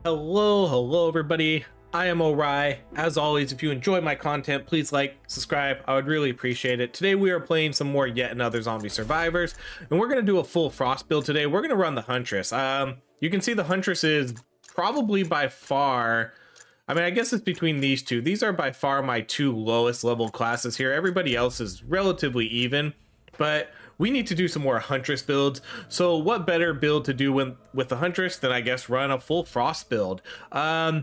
Hello everybody. I am O'Rai. As always, if you enjoy my content, please like, subscribe. I would really appreciate it. Today we are playing some more Yet Another Zombie Survivors, and we're going to do a full Frost build today. We're going to run the Huntress. You can see the Huntress is probably by far, I mean, I guess it's between these two. These are by far my two lowest level classes here. Everybody else is relatively even, but we need to do some more Huntress builds. So what better build to do with the Huntress than I guess run a full Frost build. We're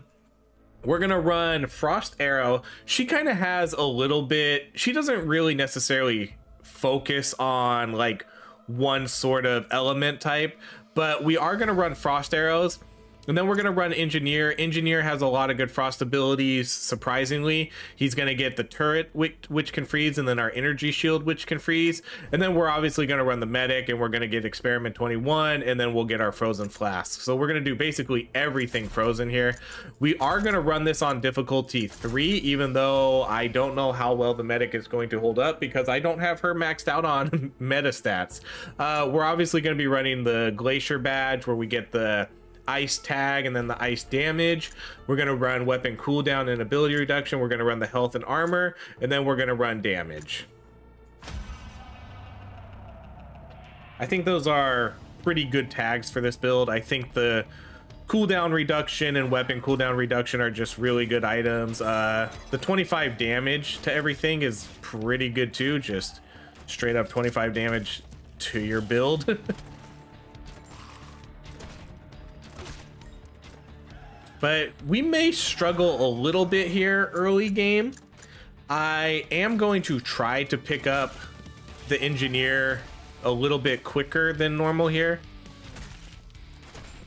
gonna run Frost Arrow. She kind of has a little bit, she doesn't really necessarily focus on like one sort of element type, but we are gonna run Frost Arrows. And then we're going to run Engineer. Engineer has a lot of good frost abilities, surprisingly. He's going to get the turret, which can freeze, and then our energy shield, which can freeze. And then we're obviously going to run the medic, and we're going to get Experiment 21, and then we'll get our frozen flask. So we're going to do basically everything frozen here. We are going to run this on difficulty 3, even though I don't know how well the medic is going to hold up, because I don't have her maxed out on meta stats. We're obviously going to be running the Glacier badge, where we get the ice tag and then the ice damage. We're going to run weapon cooldown and ability reduction. We're going to run the health and armor, and then we're going to run damage. I think those are pretty good tags for this build. I think the cooldown reduction and weapon cooldown reduction are just really good items. The 25 damage to everything is pretty good too. Just straight up 25 damage to your build. But we may struggle a little bit here early game. I am going to try to pick up the Engineer a little bit quicker than normal here.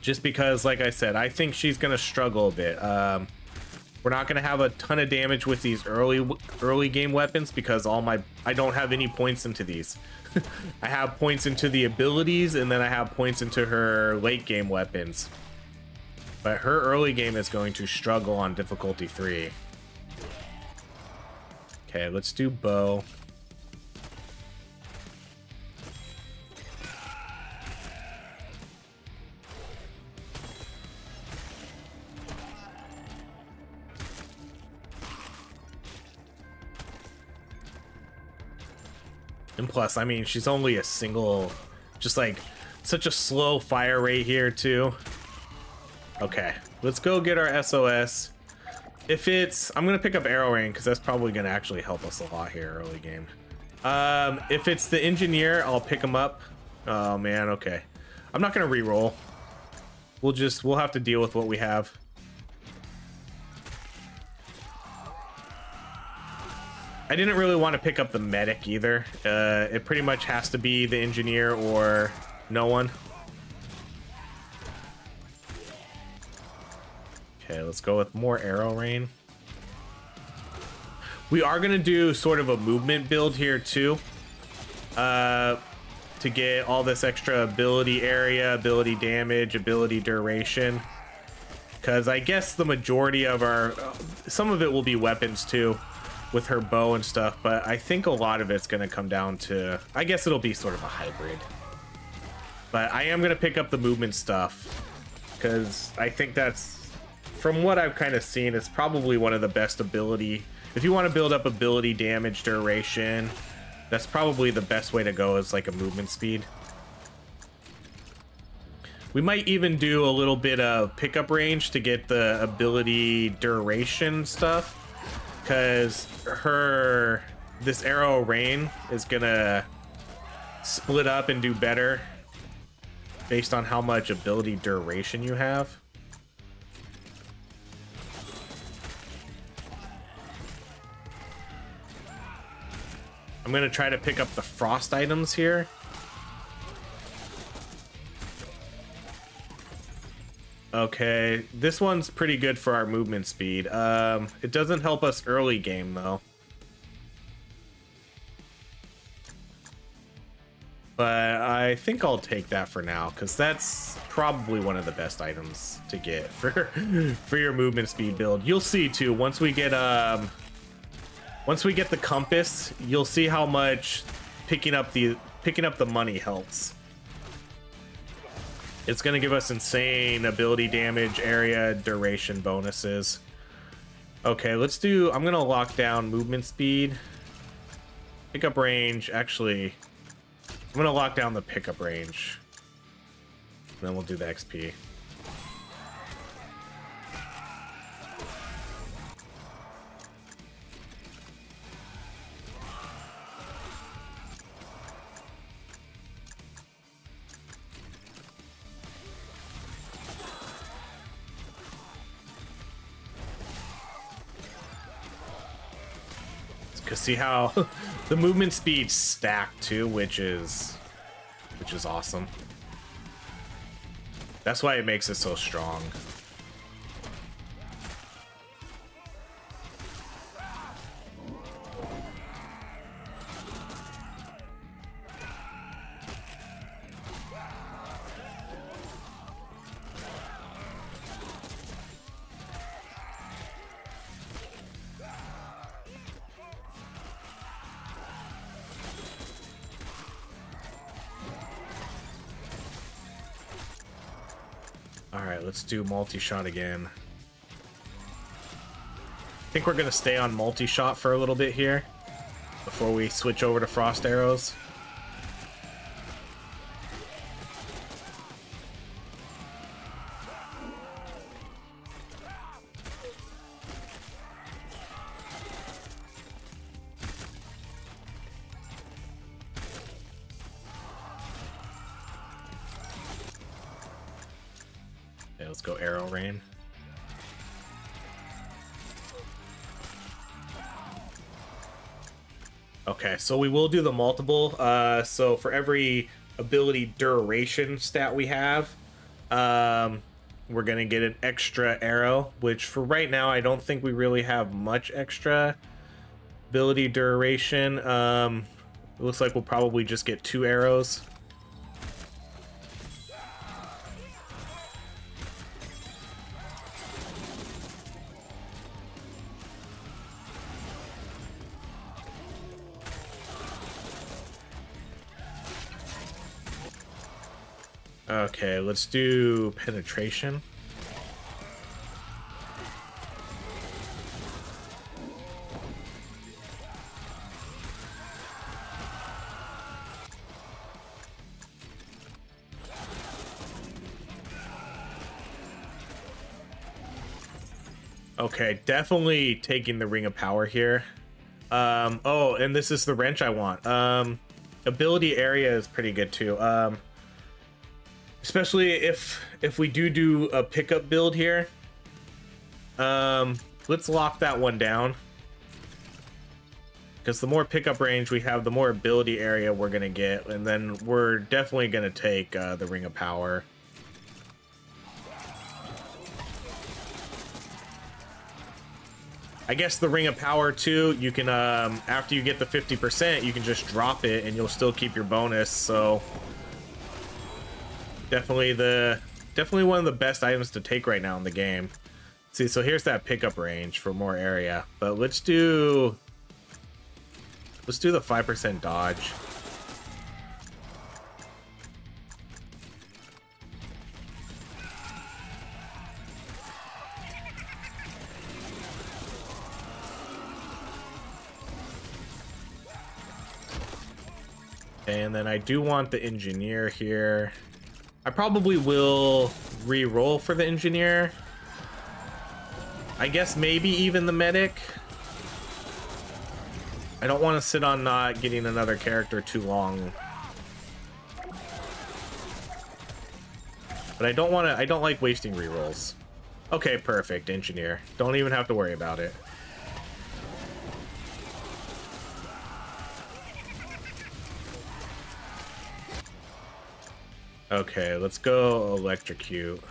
Just because, like I said, I think she's going to struggle a bit. We're not going to have a ton of damage with these early game weapons because I don't have any points into these. I have points into the abilities, and then I have points into her late game weapons. But her early game is going to struggle on difficulty 3. Okay, let's do bow. And plus, I mean, she's only a single, just like such a slow fire rate here too. Okay, let's go get our SOS. If it's, I'm gonna pick up Arrow Rain because that's probably gonna actually help us a lot here early game. If it's the Engineer, I'll pick him up. Oh man, okay. I'm not gonna re-roll. We'll have to deal with what we have. I didn't really want to pick up the medic either. It pretty much has to be the Engineer or no one. Okay, let's go with more Arrow Rain. We are going to do sort of a movement build here too. To get all this extra ability area, ability damage, ability duration. Because I guess the majority of our... some of it will be weapons too, with her bow and stuff. But I think a lot of it's going to come down to... I guess it'll be sort of a hybrid. But I am going to pick up the movement stuff. Because I think that's... from what I've kind of seen, it's probably one of the best ability. If you want to build up ability damage duration, that's probably the best way to go, is like a movement speed. We might even do a little bit of pickup range to get the ability duration stuff, because this Arrow Rain is gonna split up and do better based on how much ability duration you have. I'm gonna try to pick up the frost items here. Okay, this one's pretty good for our movement speed. It doesn't help us early game though. But I think I'll take that for now, because that's probably one of the best items to get for your movement speed build. You'll see too, once we get the compass, you'll see how much picking up the money helps. It's going to give us insane ability damage, area, duration bonuses. Okay, let's do... I'm going to lock down movement speed. Pickup range. Actually, I'm going to lock down the pickup range. Then we'll do the XP. Cause see how the movement speed stacked too, which is awesome. That's why it makes it so strong. Alright, let's do multi-shot again. I think we're gonna stay on multi-shot for a little bit here before we switch over to frost arrows. Okay, let's go arrow rain. Okay, so we will do the multiple. So for every ability duration stat we have, we're gonna get an extra arrow, which for right now I don't think we really have much extra ability duration. It looks like we'll probably just get 2 arrows. Okay, let's do penetration. Okay, definitely taking the Ring of Power here. Oh, and this is the wrench I want. Ability area is pretty good too. Especially if we do a pickup build here. Let's lock that one down. Because the more pickup range we have, the more ability area we're gonna get, and then we're definitely gonna take the Ring of Power. I guess the Ring of Power too, you can after you get the 50%, you can just drop it and you'll still keep your bonus, so definitely one of the best items to take right now in the game. See, so here's that pickup range for more area, but let's do the 5% dodge. And then I do want the engineer here. I probably will re-roll for the engineer. I guess maybe even the medic. I don't want to sit on not getting another character too long. But I don't like wasting re-rolls. Okay, perfect, engineer. Don't even have to worry about it. Okay, let's go electrocute.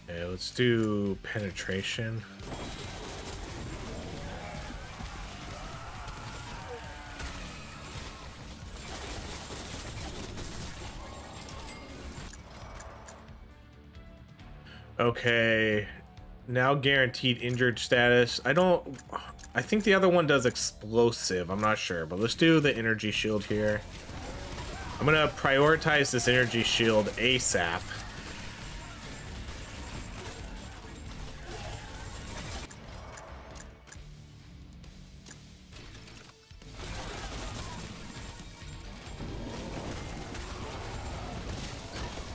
Okay, let's do penetration. Okay, now guaranteed injured status. I think the other one does explosive. I'm not sure, but let's do the energy shield here. I'm gonna prioritize this energy shield ASAP.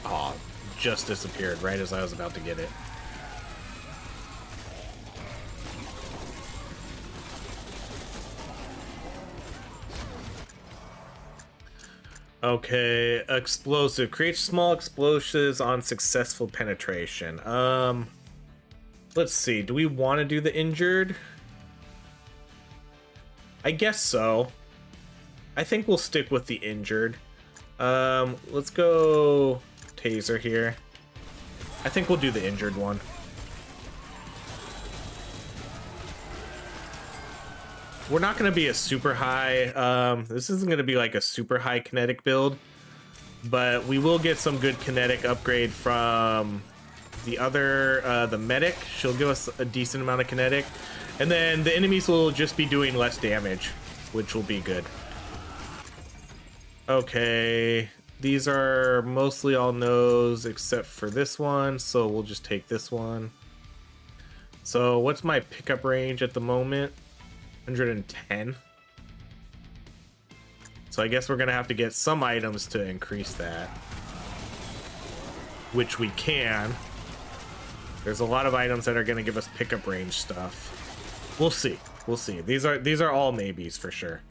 Oh, just disappeared right as I was about to get it. Okay, explosive. Create small explosives on successful penetration. Let's see. Do we want to do the injured? I guess so. I think we'll stick with the injured. Let's go taser here. I think we'll do the injured one. We're not going to be a super high, this isn't going to be like a super high kinetic build, but we will get some good kinetic upgrade from the other, the medic. She'll give us a decent amount of kinetic, and then the enemies will just be doing less damage, which will be good. Okay, these are mostly all no's except for this one, so we'll just take this one. So what's my pickup range at the moment? 110. So I guess we're gonna have to get some items to increase that, which we can. There's a lot of items that are gonna give us pickup range stuff. We'll see. We'll see. These are all maybes for sure.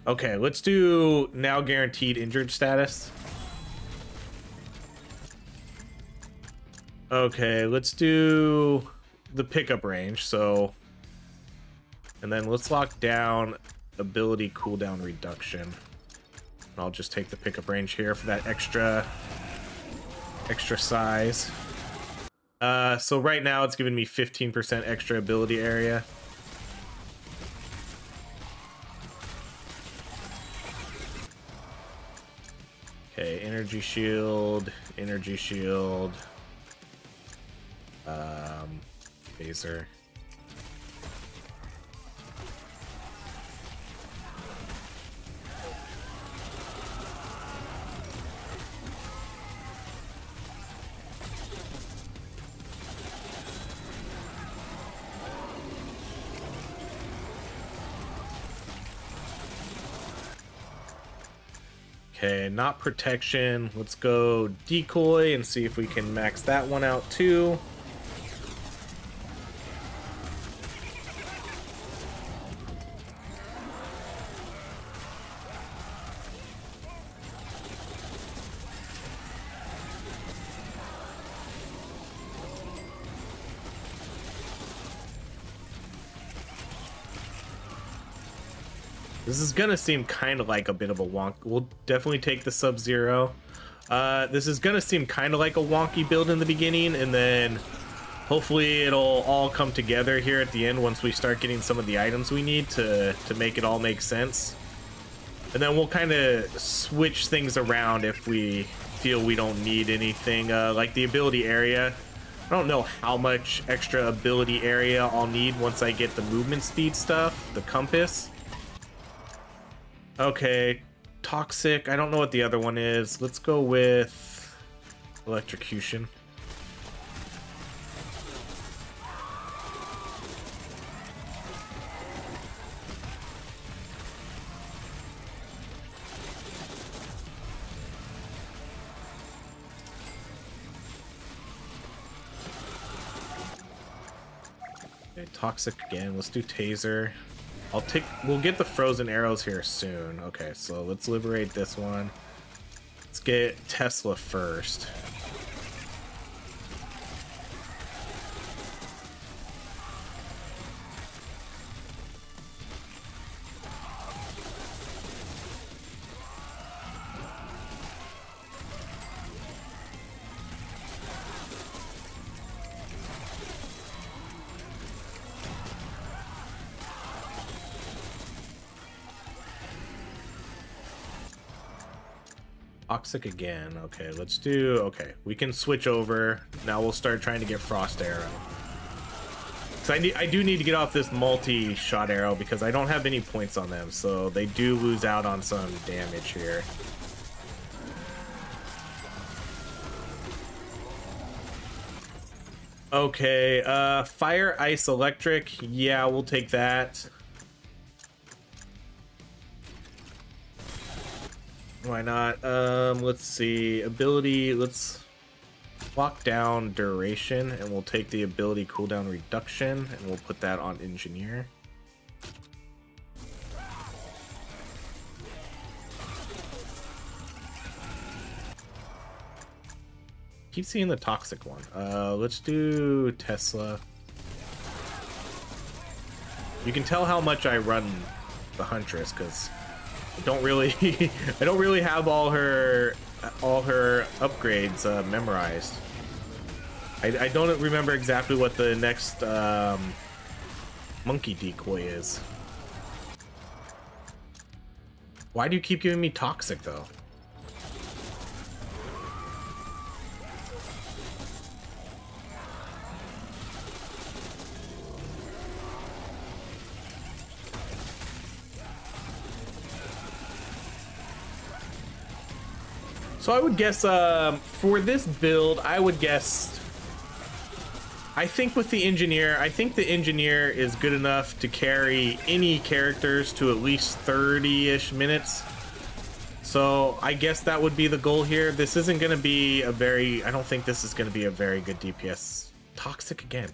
Okay, let's do now guaranteed injured status. Okay, let's do the pickup range. So, and then let's lock down ability cooldown reduction. And I'll just take the pickup range here for that extra size. So right now it's giving me 15% extra ability area. Okay, energy shield, phaser. Okay, not protection. Let's go decoy and see if we can max that one out too. This is gonna seem kind of like a bit of a wonk. We'll definitely take the Sub-Zero. This is gonna seem kind of like a wonky build in the beginning, and then hopefully it'll all come together here at the end once we start getting some of the items we need to make it all make sense. And then we'll kind of switch things around if we feel we don't need anything, like the ability area. I don't know how much extra ability area I'll need once I get the movement speed stuff, the compass. Okay, toxic. I don't know what the other one is. Let's go with electrocution. Okay, toxic again. Let's do taser. We'll get the frozen arrows here soon. Okay, so let's liberate this one. Let's get Tesla first. Toxic again. Okay, let's do... Okay, we can switch over. Now we'll start trying to get Frost Arrow. So I do need to get off this multi-shot arrow because I don't have any points on them. So they do lose out on some damage here. Okay, fire, ice, electric. Yeah, we'll take that. Why not? Let's see. Ability, let's lock down duration, and we'll take the ability cooldown reduction, and we'll put that on engineer. Keep seeing the toxic one. Let's do Tesla. You can tell how much I run the Huntress because I don't really I don't really have all her upgrades memorized. I don't remember exactly what the next monkey decoy is. Why do you keep giving me toxic though? So I would guess for this build, I would guess, I think with the engineer, I think the engineer is good enough to carry any characters to at least 30-ish minutes. So I guess that would be the goal here. This isn't going to be a very, I don't think this is going to be a very good DPS. Toxic again.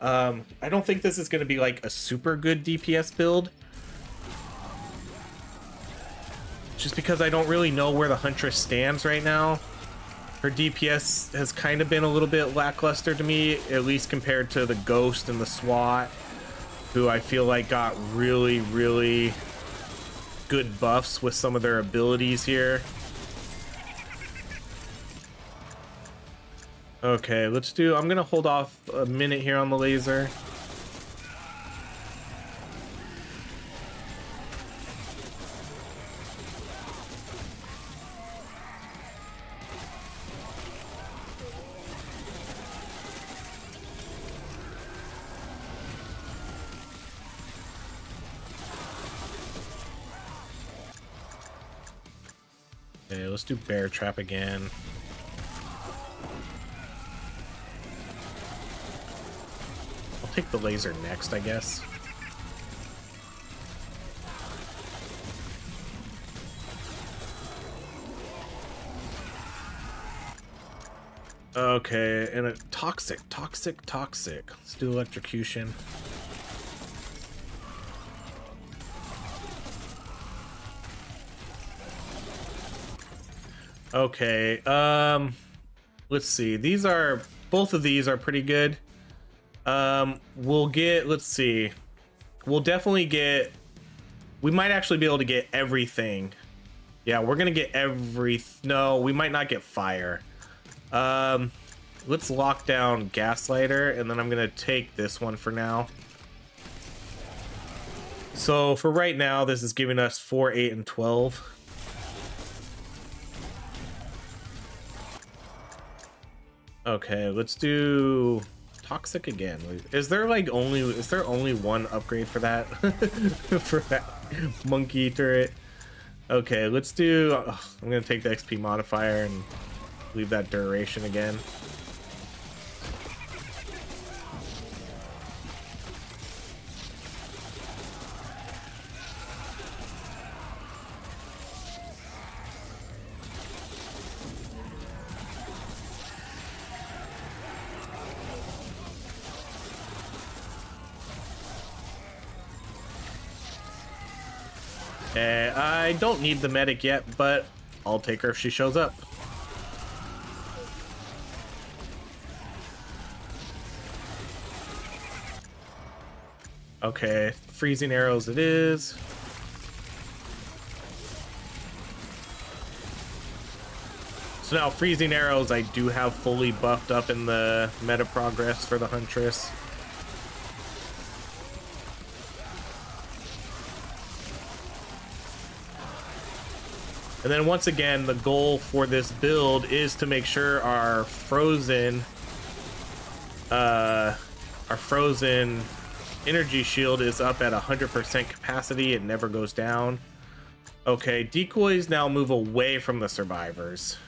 I don't think this is going to be like a super good DPS build. Just because I don't really know where the Huntress stands right now. Her DPS has kind of been a little bit lackluster to me, at least compared to the Ghost and the SWAT, who I feel like got really, really good buffs with some of their abilities here. Okay, let's do, I'm gonna hold off a minute here on the laser. Okay, let's do Bear Trap again. I'll take the laser next, I guess. Okay, and a toxic. Let's do electrocution. Okay, let's see. These are, both of these are pretty good. We'll get, let's see. We'll definitely get, we might actually be able to get everything. Yeah, we're gonna get no, we might not get fire. Let's lock down Gaslighter, and then I'm gonna take this one for now. So for right now, this is giving us 4, 8, and 12. Okay, let's do Toxic again. Is there like only one upgrade for that? For that monkey turret? Okay, let's do, I'm gonna take the XP modifier and leave that duration again. I don't need the medic yet, but I'll take her if she shows up. Okay, freezing arrows it is. So now freezing arrows I do have fully buffed up in the meta progress for the Huntress. And then once again, the goal for this build is to make sure our frozen energy shield is up at 100% capacity. It never goes down. Okay, decoys now move away from the survivors.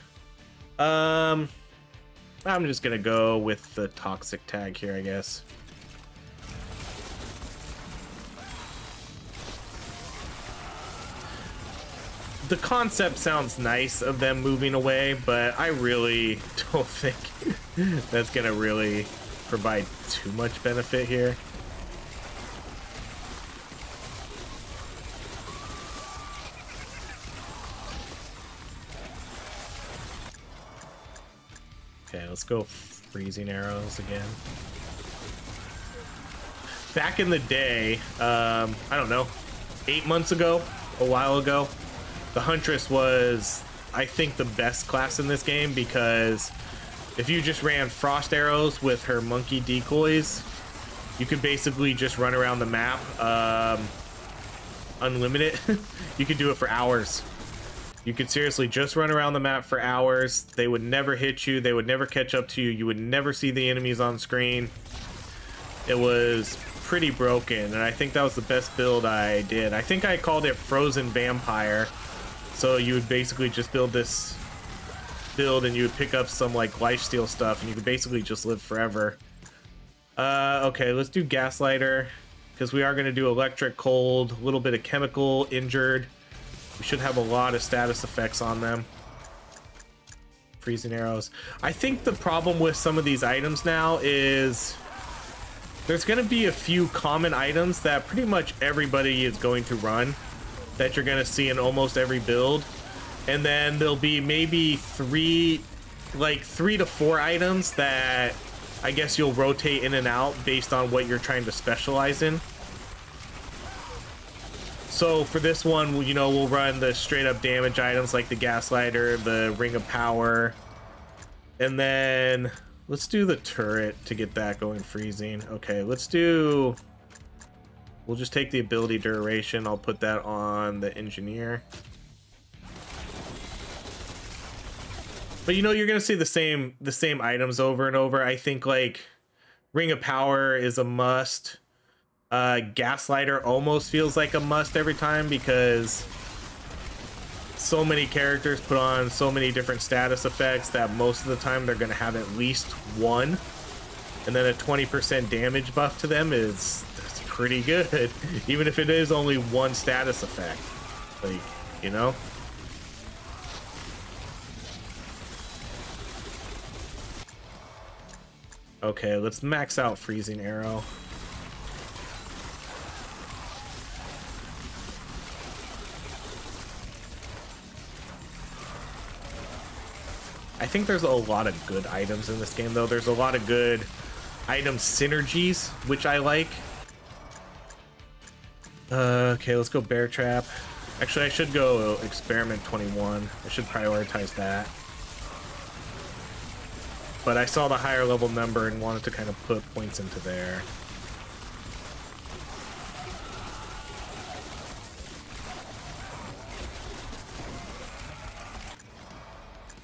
I'm just gonna go with the toxic tag here, I guess. The concept sounds nice of them moving away, but I really don't think that's gonna really provide too much benefit here. Okay, let's go freezing arrows again. Back in the day, I don't know, 8 months ago, a while ago, the Huntress was, I think, the best class in this game, because if you just ran frost arrows with her monkey decoys, you could basically just run around the map unlimited. You could do it for hours. You could seriously just run around the map for hours. They would never hit you. They would never catch up to you. You would never see the enemies on screen. It was pretty broken, and I think that was the best build I did. I think I called it Frozen Vampire. So you would basically just build this build, and you would pick up some like lifesteal stuff, and you could basically just live forever. Okay, let's do Gaslighter, because we are going to do electric, cold, a little bit of chemical, injured. We should have a lot of status effects on them. Freezing arrows. I think the problem with some of these items now is there's going to be a few common items that pretty much everybody is going to run, that you're going to see in almost every build. And then there'll be maybe three to four items that I guess you'll rotate in and out based on what you're trying to specialize in. So for this one, you know, we'll run the straight up damage items like the Gaslighter, the Ring of Power, and then let's do the turret to get that going freezing. Okay, we'll just take the ability duration. I'll put that on the engineer. But you know, you're gonna see the same items over and over. I think like Ring of Power is a must. Gaslighter almost feels like a must every time, because so many characters put on so many different status effects that most of the time they're going to have at least one, and then a 20% damage buff to them that's pretty good, even if it is only one status effect, like, you know. Okay, let's max out Freezing Arrow. I think there's a lot of good items in this game, though. There's a lot of good item synergies, which I like. Okay, let's go Bear Trap. Actually, I should go Experiment 21. I should prioritize that. But I saw the higher level number and wanted to kind of put points into there.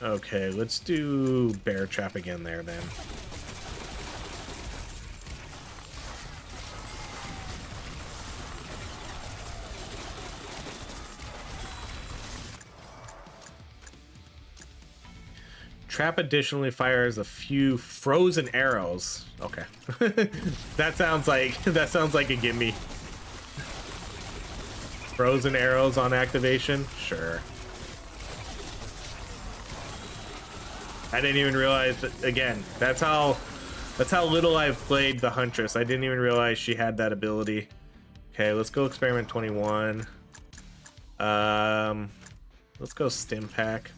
Okay, let's do Bear Trap again there then. Trap additionally fires a few frozen arrows. Okay. that sounds like a gimme. Frozen arrows on activation? Sure. I didn't even realize that, again, that's how little I've played the Huntress. I didn't even realize she had that ability. Okay, let's go Experiment 21. Let's go Stim Pack.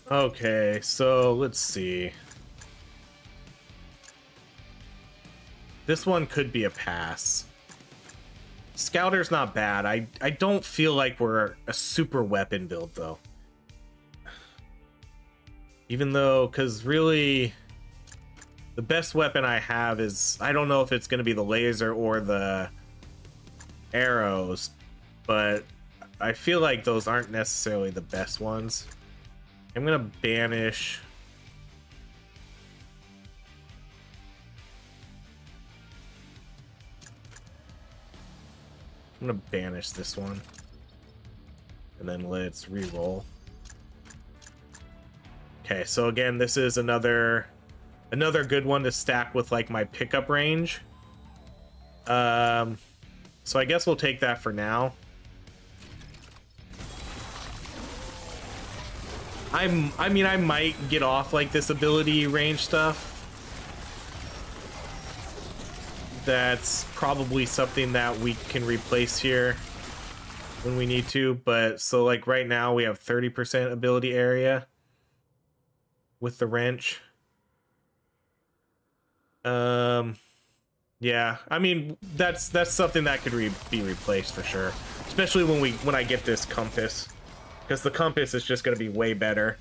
Okay, so let's see. This one could be a pass. Scouter's not bad. I don't feel like we're a super weapon build, though. Even though, because really, the best weapon I have is, I don't know if it's going to be the laser or the arrows, but I feel like those aren't necessarily the best ones. I'm going to banish. I'm going to banish this one. And then let's re-roll. Okay, so again, this is another good one to stack with like my pickup range. So I guess we'll take that for now. I mean, I might get off like this ability range stuff. That's probably something that we can replace here when we need to. But so like right now we have 30% ability area with the wrench. Yeah, I mean, that's something that could be replaced for sure, especially when I get this compass, because the compass is just going to be way better.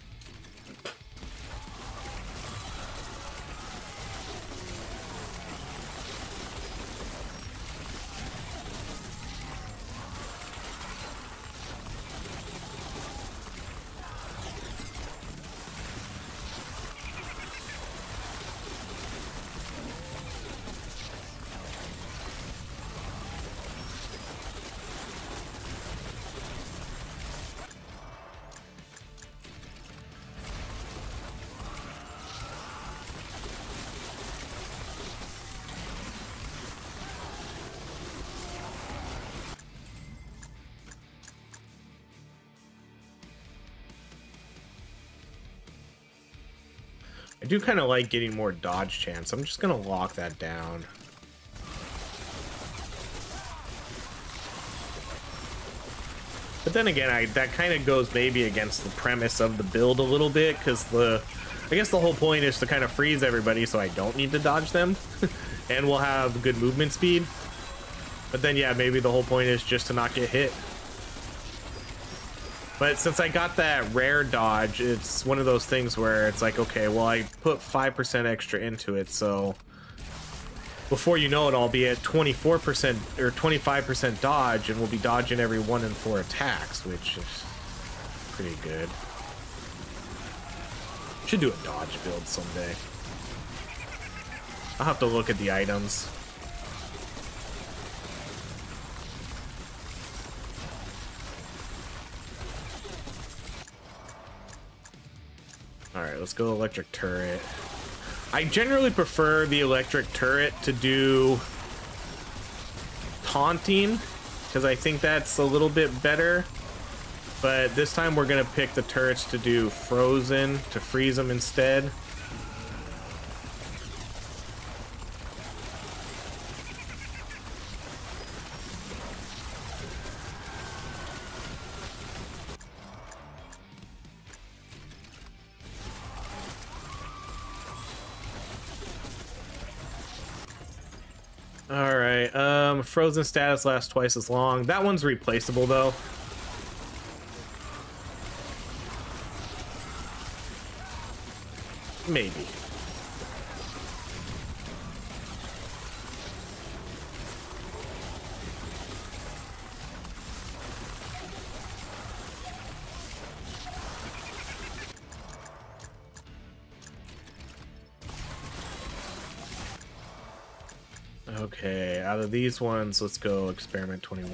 I do kind of like getting more dodge chance. I'm just gonna lock that down. But then again, that kind of goes maybe against the premise of the build a little bit, because I guess the whole point is to kind of freeze everybody so I don't need to dodge them, and we'll have good movement speed. But then yeah, maybe the whole point is just to not get hit. But since I got that rare dodge, it's one of those things where it's like, okay, well, I put 5% extra into it, so before you know it, I'll be at 24% or 25% dodge, and we'll be dodging every 1 in 4 attacks, which is pretty good. Should do a dodge build someday. I'll have to look at the items. Alright, let's go electric turret. I generally prefer the electric turret to do taunting, because I think that's a little bit better. But this time we're going to pick the turrets to do frozen, to freeze them instead. Alright, frozen status lasts twice as long. That one's replaceable though. Maybe. Okay, out of these ones, let's go experiment 21.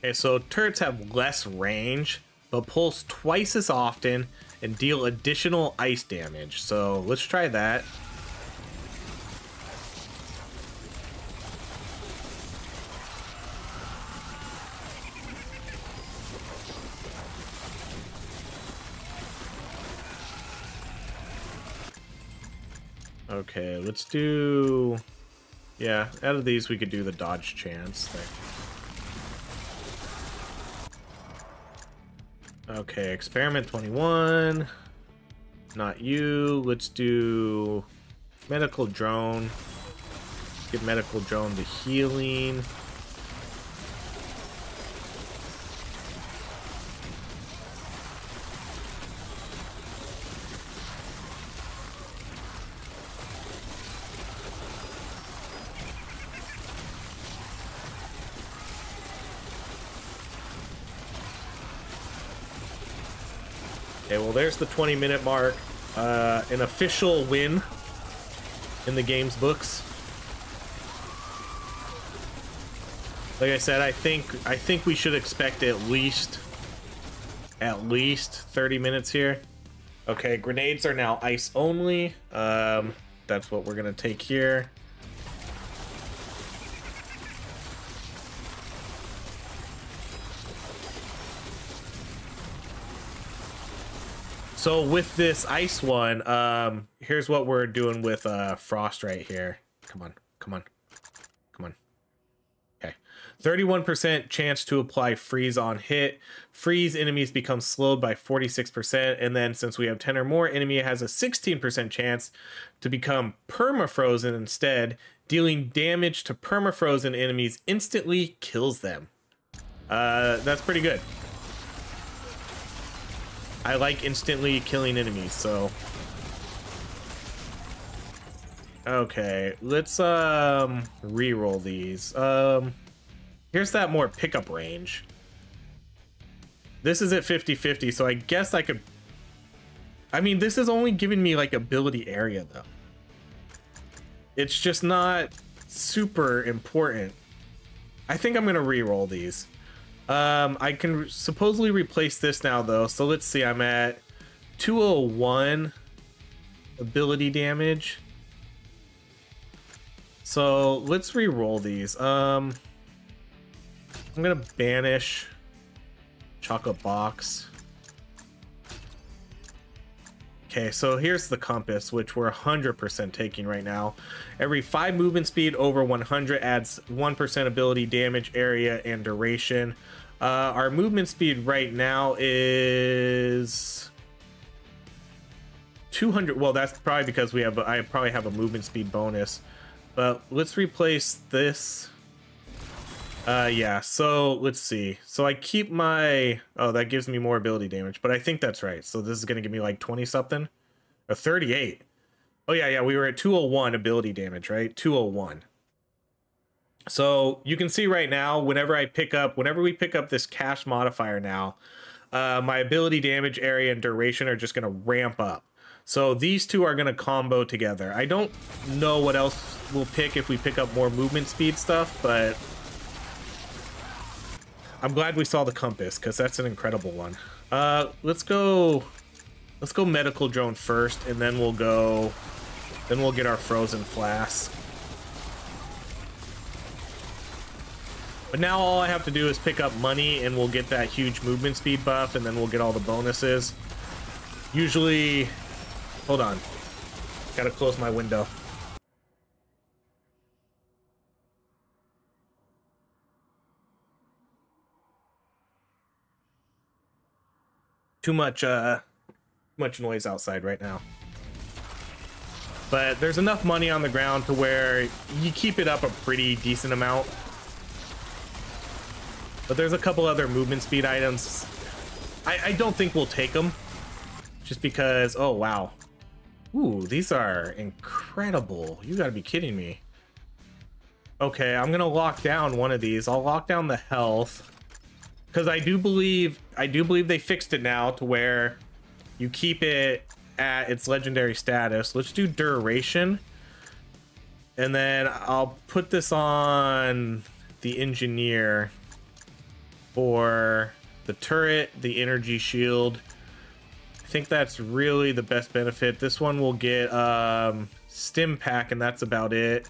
Okay, so turrets have less range, but pulse twice as often and deal additional ice damage. So let's try that. Okay, let's do... Yeah, out of these we could do the dodge chance thing. Okay, experiment 21. Not you. Let's do medical drone. Get medical drone to healing. Okay, well, there's the 20-minute mark. An official win in the game's books. Like I said, I think we should expect at least 30 minutes here. Okay, grenades are now ice only. That's what we're gonna take here. So with this ice one, here's what we're doing with frost right here. Come on, come on, come on. Okay, 31% chance to apply freeze on hit. Freeze enemies become slowed by 46%, and then since we have 10 or more, enemy has a 16% chance to become permafrozen instead. Dealing damage to permafrozen enemies instantly kills them. That's pretty good. I like instantly killing enemies, so... Okay, let's re-roll these. Here's that more pickup range. This is at 50-50, so I guess I could... I mean, this is only giving me, like, ability area, though. It's just not super important. I think I'm gonna re-roll these. I can supposedly replace this now, though. So let's see, I'm at 201 ability damage. So let's re-roll these. I'm gonna banish chocolate box. Okay, so here's the compass, which we're 100% taking right now. Every 5 movement speed over 100 adds 1% ability damage, area, and duration. Our movement speed right now is 200. Well, that's probably because I probably have a movement speed bonus. But let's replace this. Yeah, so let's see. So I keep my... Oh, that gives me more ability damage, but I think that's right. So this is going to give me like 20 something or 38. Oh yeah, we were at 201 ability damage, right? 201. So you can see right now, whenever we pick up this cash modifier now, my ability damage, area, and duration are just going to ramp up. So these two are going to combo together. I don't know what else we'll pick if we pick up more movement speed stuff, but I'm glad we saw the compass because that's an incredible one. Let's go medical drone first, and then we'll get our frozen flask. But now all I have to do is pick up money and we'll get that huge movement speed buff, and then we'll get all the bonuses. Usually, hold on, gotta close my window. Too much noise outside right now. But there's enough money on the ground to where you keep it up a pretty decent amount. But there's a couple other movement speed items. I don't think we'll take them. Just because, oh wow. Ooh, these are incredible. You gotta be kidding me. Okay, I'm gonna lock down one of these. I'll lock down the health. Because I do believe they fixed it now to where you keep it at its legendary status. Let's do duration. And then I'll put this on the engineer. for the turret, the energy shield. I think that's really the best benefit. This one will get stim pack, and that's about it.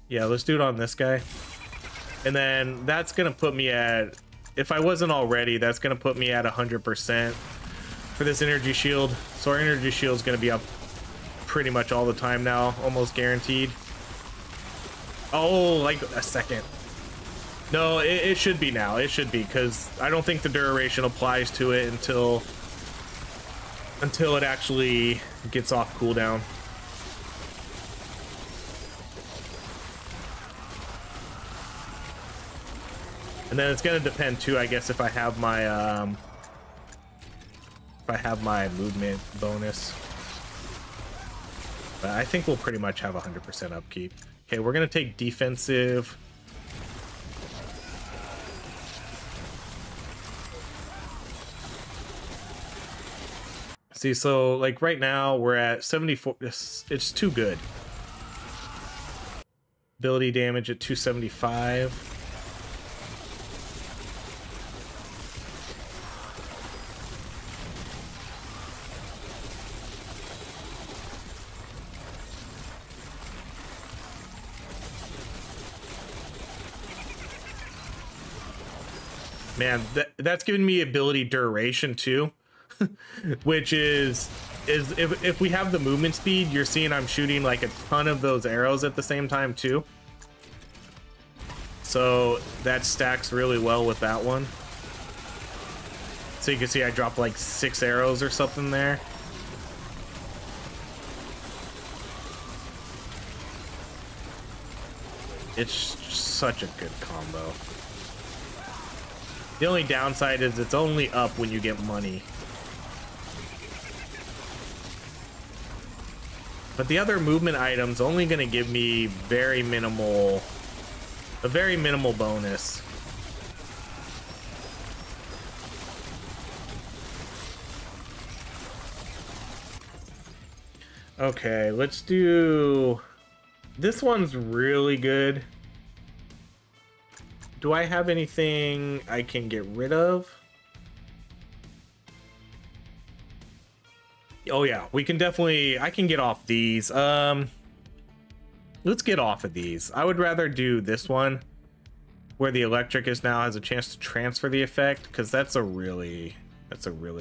Yeah, let's do it on this guy. And then that's gonna put me at, if I wasn't already, that's gonna put me at 100% for this energy shield. So our energy shield is gonna be up pretty much all the time now, almost guaranteed. Oh, like a second. No, it should be now. It should be, because I don't think the duration applies to it until it actually gets off cooldown. And then it's gonna depend too, I guess, if I have my movement bonus. But I think we'll pretty much have 100% upkeep. Okay, we're gonna take defensive. See, so like right now we're at 74. It's too good. Ability damage at 275. Man, that's giving me ability duration too, which is if we have the movement speed, you're seeing I'm shooting like a ton of those arrows at the same time too. So that stacks really well with that one. So you can see I dropped like 6 arrows or something there. It's such a good combo. The only downside is it's only up when you get money. But the other movement items only going to give me a very minimal bonus. Okay, let's do... This one's really good. Do I have anything I can get rid of? Oh yeah, we can definitely, I can get off these. Let's get off of these. I would rather do this one where the electric is now has a chance to transfer the effect, because that's a really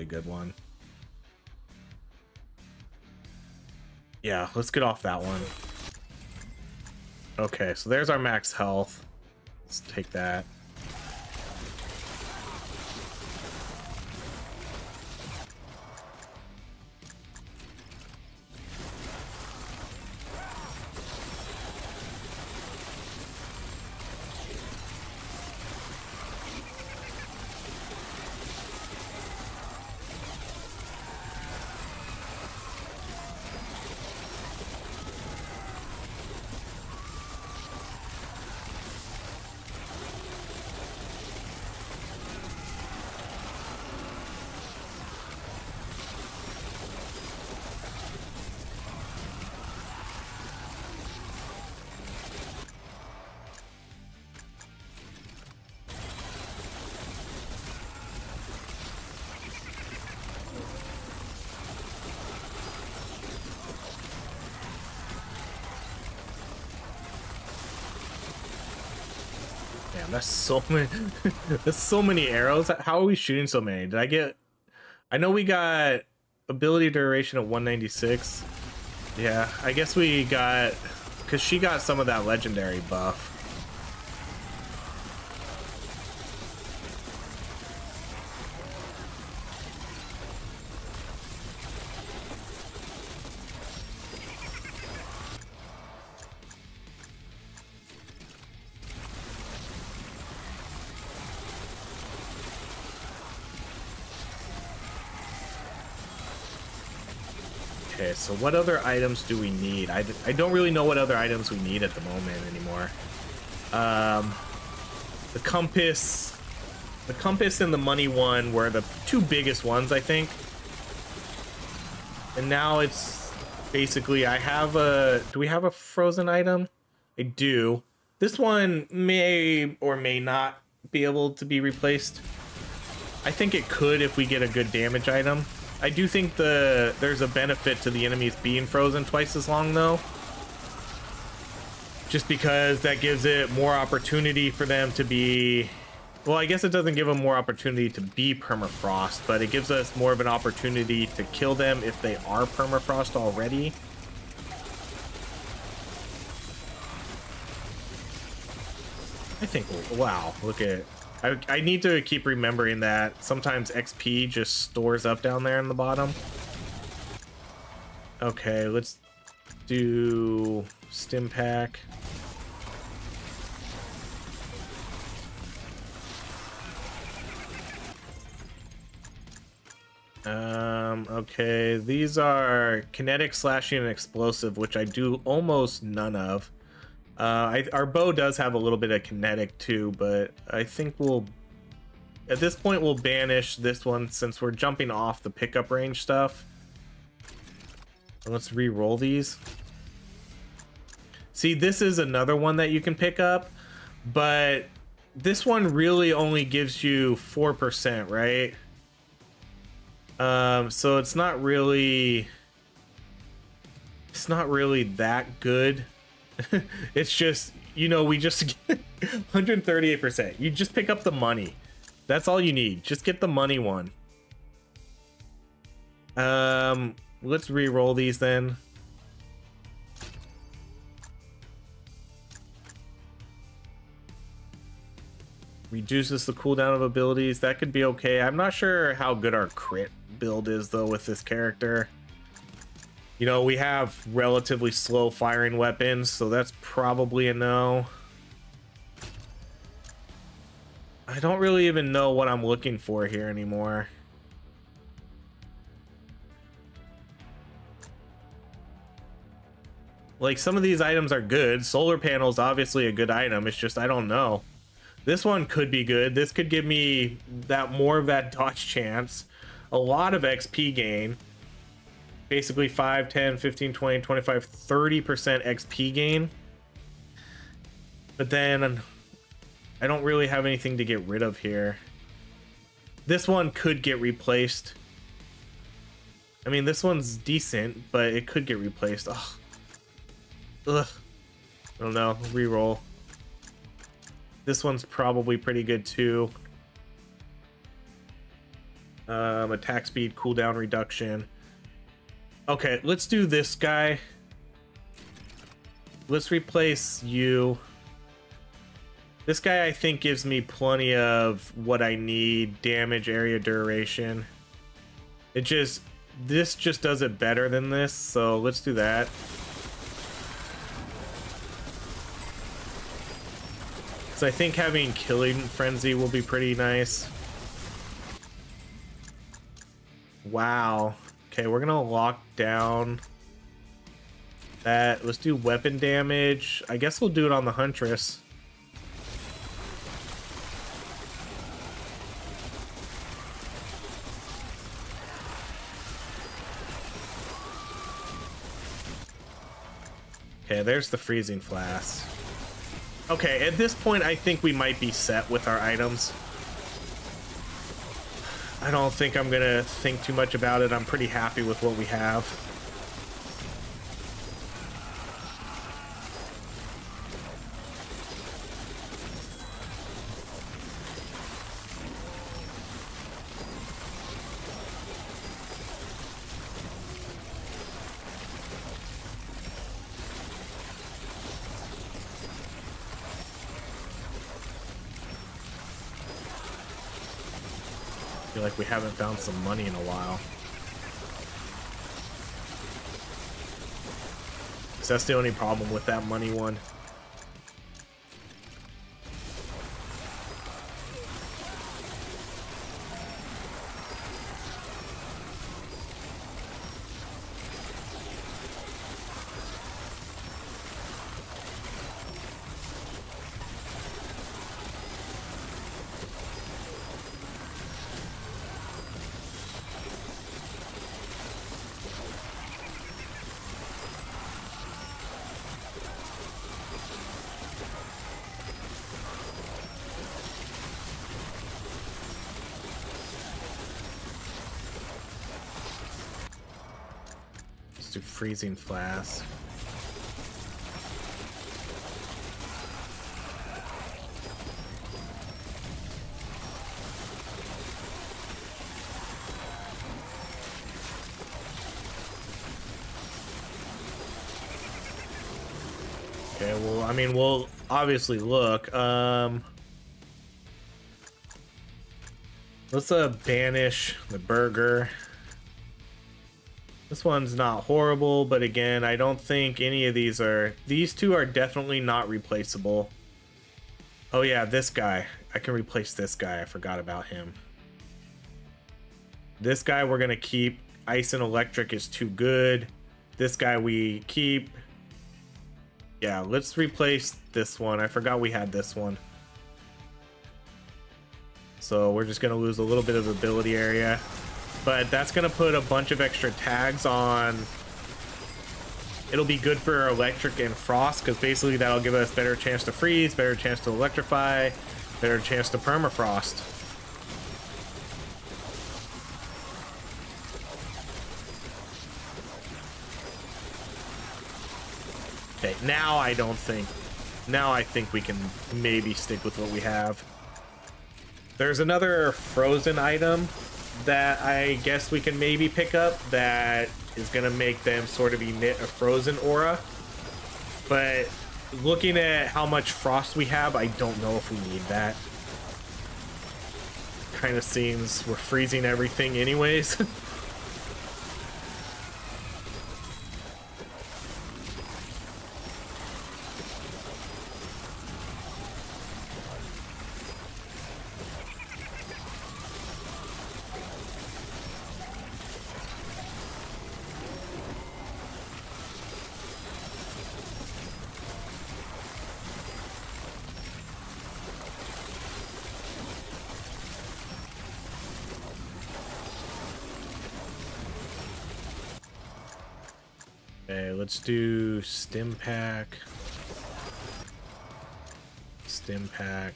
good one. Yeah, let's get off that one. Okay, so there's our max health. Let's take that. That's so many. That's so many arrows. How are we shooting so many? Did I get? I know we got ability duration at 196. Yeah, I guess we got, because she got some of that legendary buff. Okay, so what other items do we need? I don't really know what other items we need at the moment anymore. The compass and the money one were the two biggest ones, I think. And now it's basically, I have a, do we have a frozen item? I do. This one may or may not be able to be replaced. I think it could if we get a good damage item. I do think there's a benefit to the enemies being frozen twice as long though. Just because that gives it more opportunity for them to be... Well, I guess it doesn't give them more opportunity to be permafrost, but it gives us more of an opportunity to kill them if they are permafrost already. I think, wow, look at... I need to keep remembering that sometimes XP just stores up down there in the bottom. Okay, let's do stim pack. Okay, these are kinetic, slashing, and explosive, which I do almost none of. Our bow does have a little bit of kinetic too, but I think at this point we'll banish this one since we're jumping off the pickup range stuff. Let's re-roll these. See, this is another one that you can pick up, but this one really only gives you 4%, right? So it's not really that good. It's just, you know, we just get 138%. You just pick up the money. That's all you need. Just get the money one. Let's re-roll these then. Reduces the cooldown of abilities. That could be okay. I'm not sure how good our crit build is though with this character. You know, we have relatively slow firing weapons, so that's probably a no. I don't really even know what I'm looking for here anymore. Like, some of these items are good. Solar panel's obviously a good item. It's just, I don't know. This one could be good. This could give me that more of that dodge chance. A lot of XP gain. Basically 5, 10, 15, 20, 25, 30% XP gain. But then I don't really have anything to get rid of here. This one could get replaced. I mean, this one's decent, but it could get replaced. Ugh. Ugh. I don't know. Reroll. This one's probably pretty good too. Attack speed, cooldown reduction. Okay, let's do this guy. Let's replace you. This guy, I think, gives me plenty of what I need. Damage, area duration. This just does it better than this, so let's do that. So I think having Killing Frenzy will be pretty nice. Wow. Okay, we're gonna lock down that. Let's do weapon damage. I guess we'll do it on the Huntress. Okay, there's the freezing flask. Okay, at this point, I think we might be set with our items. I don't think I'm gonna think too much about it. I'm pretty happy with what we have. I feel like we haven't found some money in a while. So that's the only problem with that money one. Let's do freezing flask. Okay, well, I mean, we'll obviously look. Let's banish the burger. This one's not horrible, but again, I don't think any of these are... These two are definitely not replaceable. Oh yeah, this guy. I can replace this guy. I forgot about him. This guy we're gonna keep. Ice and electric is too good. This guy we keep. Yeah, let's replace this one. I forgot we had this one. So we're just going to lose a little bit of ability area. But that's going to put a bunch of extra tags on. It'll be good for electric and frost, because basically that'll give us better chance to freeze, better chance to electrify, better chance to permafrost. Okay, now I think we can maybe stick with what we have. There's another frozen item that I guess we can maybe pick up that is gonna make them sort of emit a frozen aura. But looking at how much frost we have, I don't know if we need that. Kind of seems we're freezing everything anyways. Okay, let's do stim pack. Stim pack.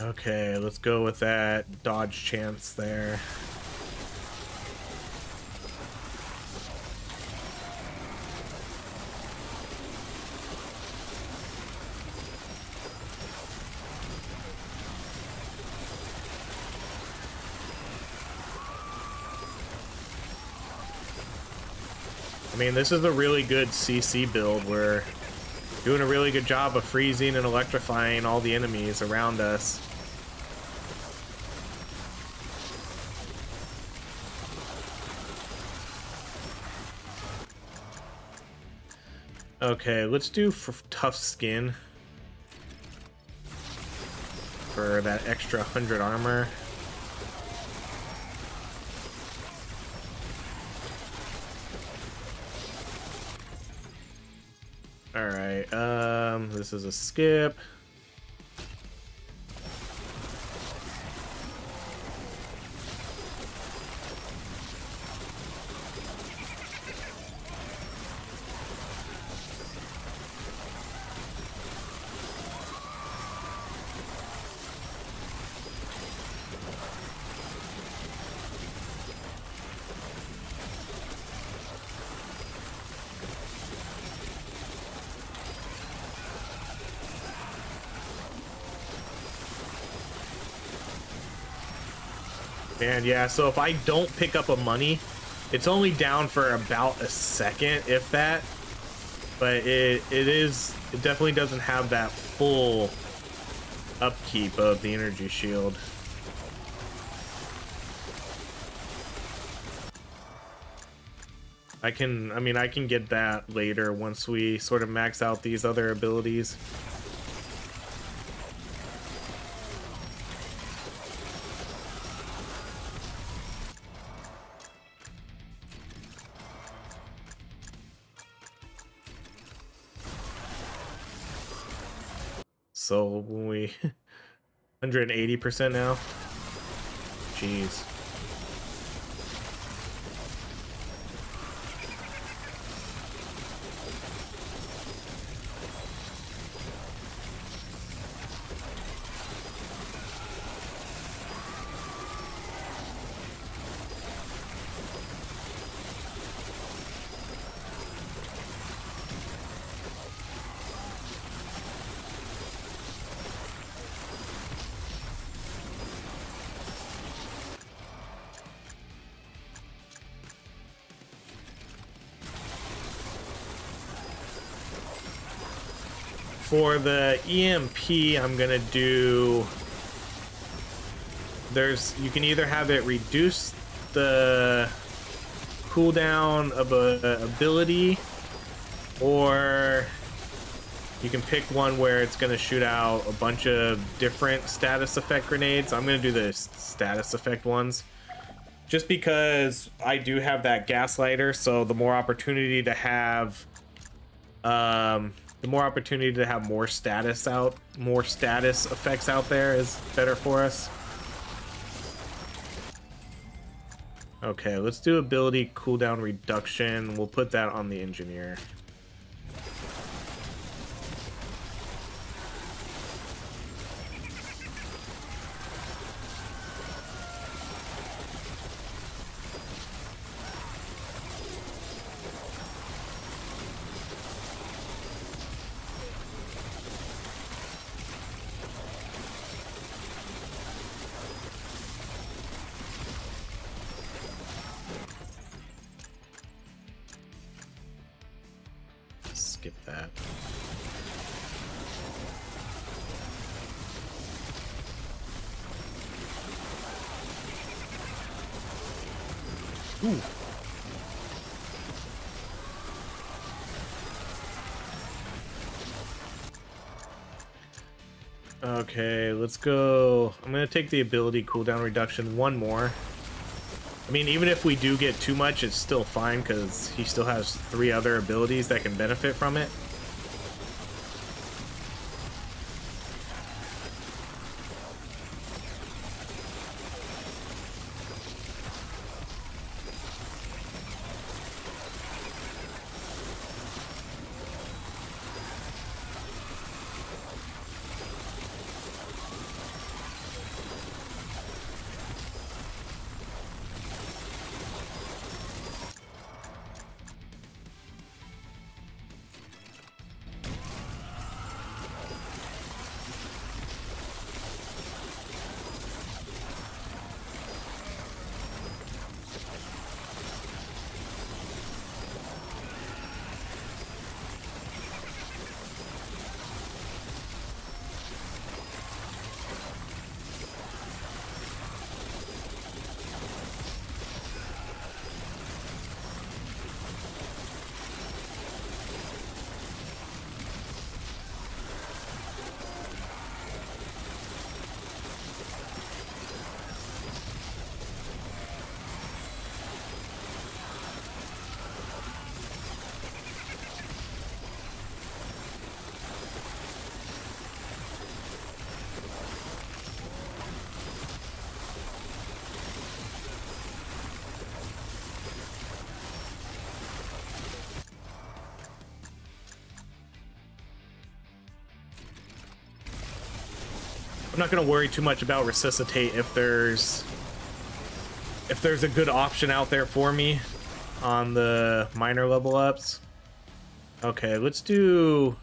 Okay, let's go with that dodge chance there. I mean, this is a really good CC build. We're doing a really good job of freezing and electrifying all the enemies around us. Okay, let's do tough skin for that extra 100 armor. All right, this is a skip. And yeah, so if I don't pick up a money, it's only down for about a second, if that. But it definitely doesn't have that full upkeep of the energy shield. I can get that later once we sort of max out these other abilities. So when we 180% now, jeez. For the EMP, I'm gonna do, you can either have it reduce the cooldown of a ability, or you can pick one where it's gonna shoot out a bunch of different status effect grenades. I'm gonna do the status effect ones, just because I do have that gaslighter, so the more opportunity to have more status effects out there is better for us. Okay, let's do ability cooldown reduction. We'll put that on the engineer. Skip that. Ooh. Okay, let's go. I'm gonna take the ability cooldown reduction one more. I mean, even if we do get too much, it's still fine because he still has 3 other abilities that can benefit from it. I'm not going to worry too much about resuscitate if there's a good option out there for me on the minor level ups. Okay, let's do...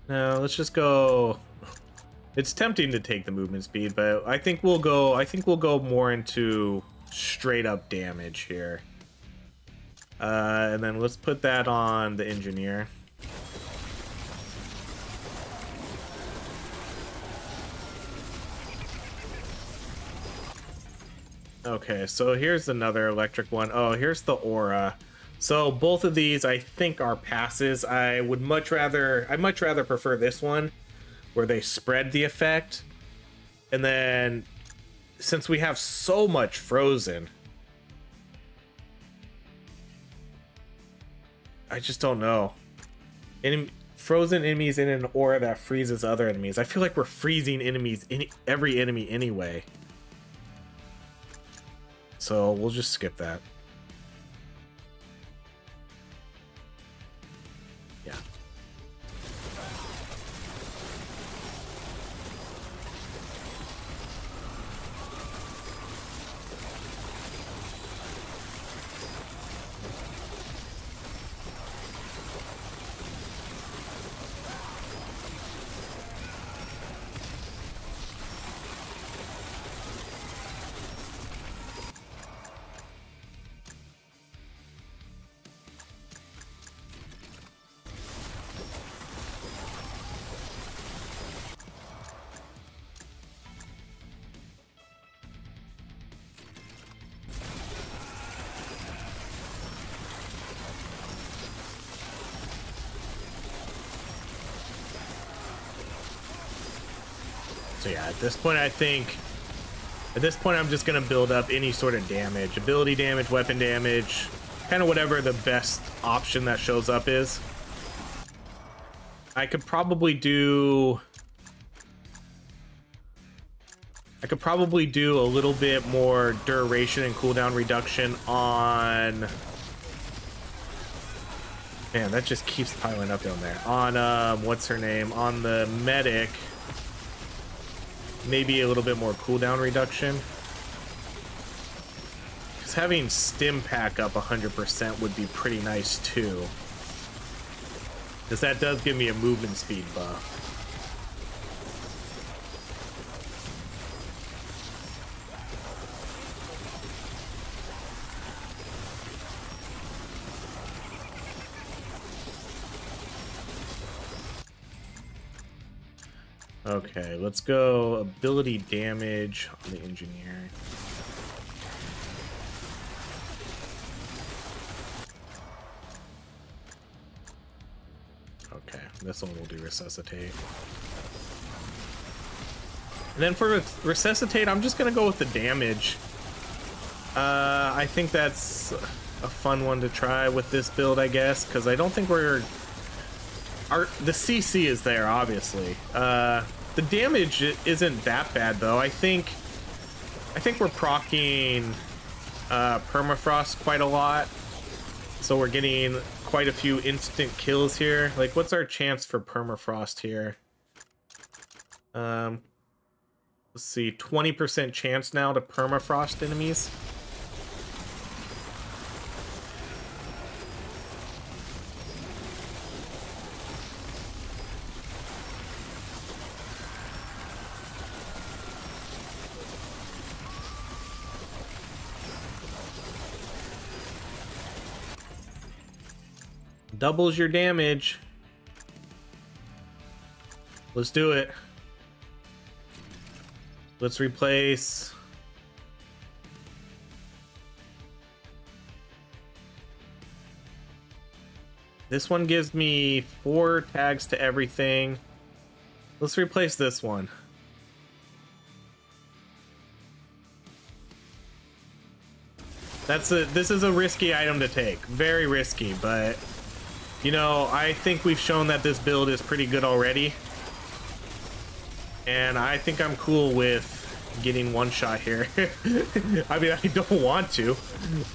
No, let's just go... It's tempting to take the movement speed, but I think we'll go more into straight up damage here. And then let's put that on the engineer. Okay, so here's another electric one. Oh, here's the aura. So both of these I think are passes. I'd much rather prefer this one where they spread the effect. And then since we have so much frozen, I just don't know. Frozen enemies in an aura that freezes other enemies. I feel like we're freezing enemies in every enemy anyway. So we'll just skip that. Yeah. So yeah, at this point I'm just gonna build up any sort of damage, ability damage, weapon damage, kind of whatever the best option that shows up is. I could probably do a little bit more duration and cooldown reduction on... Man, that just keeps piling up down there. On, what's her name? On the medic. Maybe a little bit more cooldown reduction. Because having stim pack up 100% would be pretty nice too. Because that does give me a movement speed buff. Okay, let's go ability damage on the engineer. Okay, this one will do resuscitate. And then for resuscitate, I'm just gonna go with the damage. I think that's a fun one to try with this build, I guess, because I don't think the CC is there, obviously. The damage isn't that bad though. I think we're proccing permafrost quite a lot, so we're getting quite a few instant kills here. Like, what's our chance for permafrost here? Let's see, 20% chance now to permafrost enemies. Doubles your damage. Let's do it. Let's replace. This one gives me 4 tags to everything. Let's replace this one. This is a risky item to take. Very risky, but you know, I think we've shown that this build is pretty good already. And I think I'm cool with getting one shot here. I mean, I don't want to,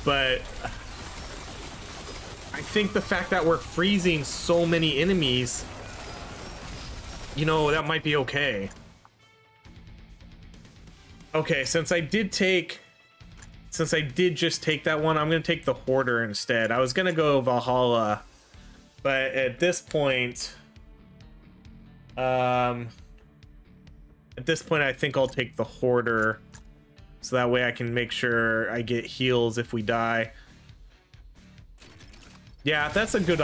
but I think the fact that we're freezing so many enemies, you know, that might be okay. Okay, since I did just take that one, I'm gonna take the Hoarder instead. I was gonna go Valhalla, but at this point, I think I'll take the Hoarder, so that way I can make sure I get heals if we die. Yeah, that's a good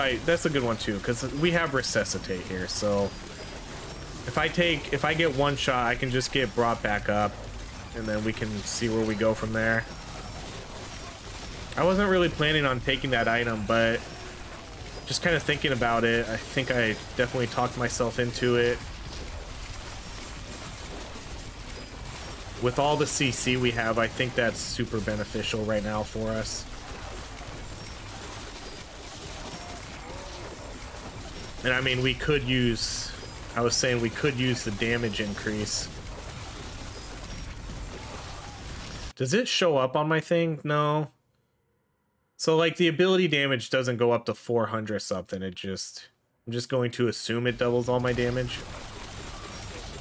one too, because we have resuscitate here. So if I get one shot, I can just get brought back up, and then we can see where we go from there. I wasn't really planning on taking that item, but just kind of thinking about it, I think I definitely talked myself into it. With all the CC we have, I think that's super beneficial right now for us. And I mean, I was saying we could use the damage increase. Does it show up on my thing? No. So like the ability damage doesn't go up to 400 something. I'm just going to assume it doubles all my damage.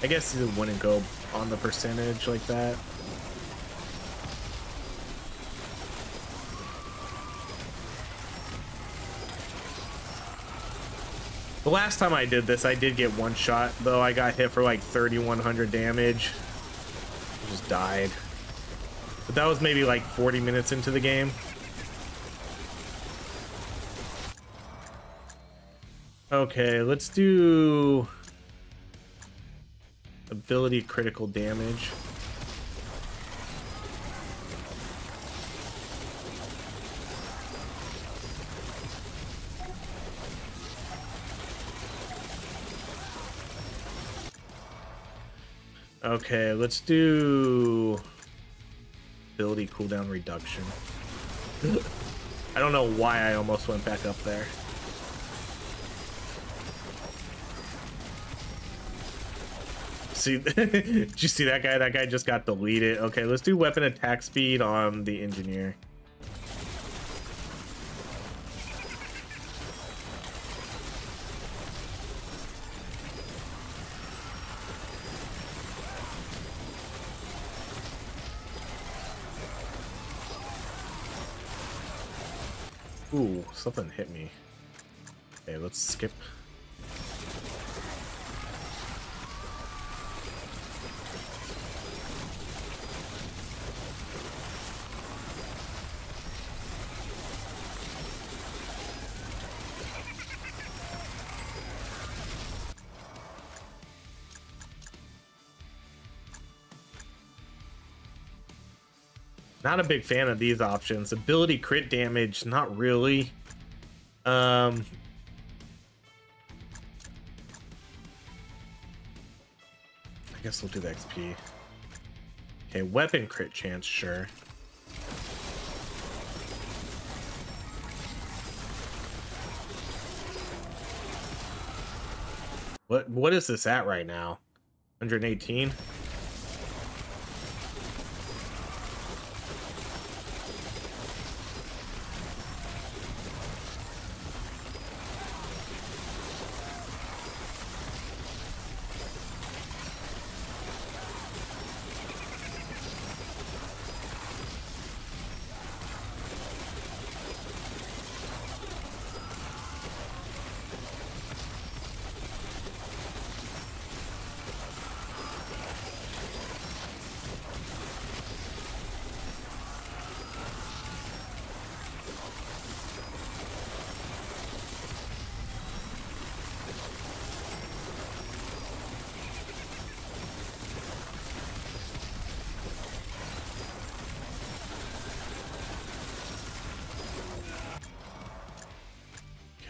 I guess it wouldn't go on the percentage like that. The last time I did this, I did get one shot, though. I got hit for like 3,100 damage. I just died. But that was maybe like 40 minutes into the game. Okay, let's do ability critical damage. Okay, let's do ability cooldown reduction. I don't know why I almost went back up there. See, did you see that guy? That guy just got deleted. Okay, let's do weapon attack speed on the engineer. Ooh, something hit me. Okay, let's skip. Not a big fan of these options. Ability crit damage, not really. I guess we'll do the XP. Okay, weapon crit chance, sure. What is this at right now? 118?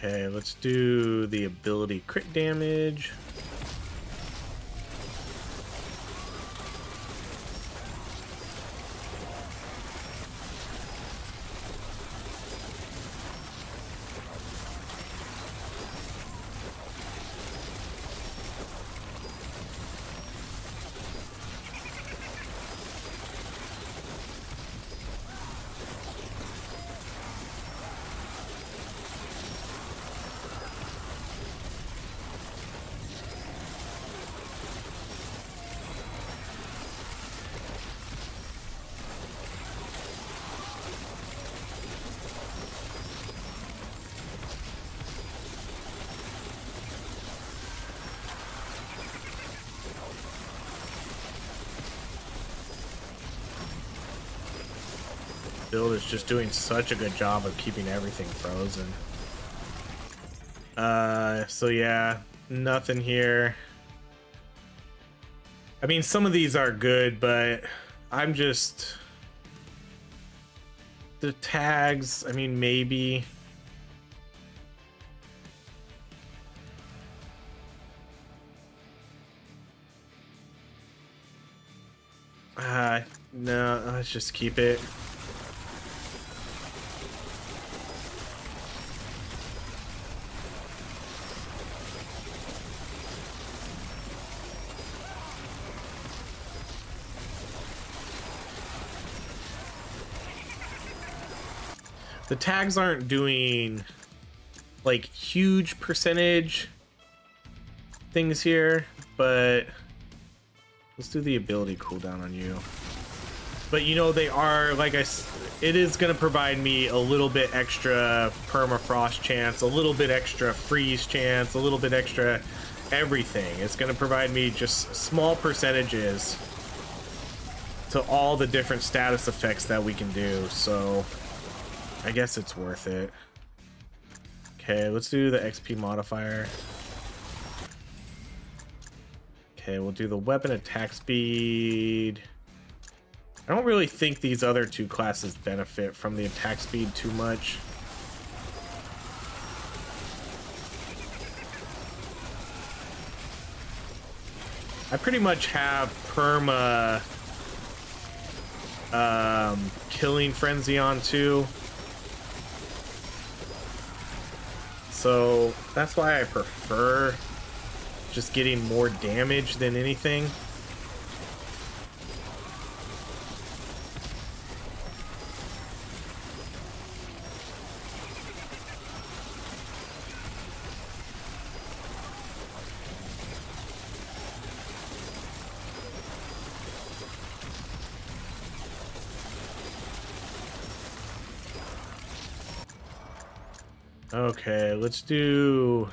Okay, let's do the ability crit damage. Build is just doing such a good job of keeping everything frozen. So yeah, nothing here. I mean, some of these are good, but I'm just... The tags, I mean, maybe... No, let's just keep it. The tags aren't doing like huge percentage things here, but let's do the ability cooldown on you. But you know, they are, like it is going to provide me a little bit extra permafrost chance, a little bit extra freeze chance, a little bit extra everything. It's going to provide me just small percentages to all the different status effects that we can do, so I guess it's worth it. Okay, let's do the XP modifier. Okay, we'll do the weapon attack speed. I don't really think these other two classes benefit from the attack speed too much. I pretty much have perma killing frenzy on too. So that's why I prefer just getting more damage than anything. Okay, let's do...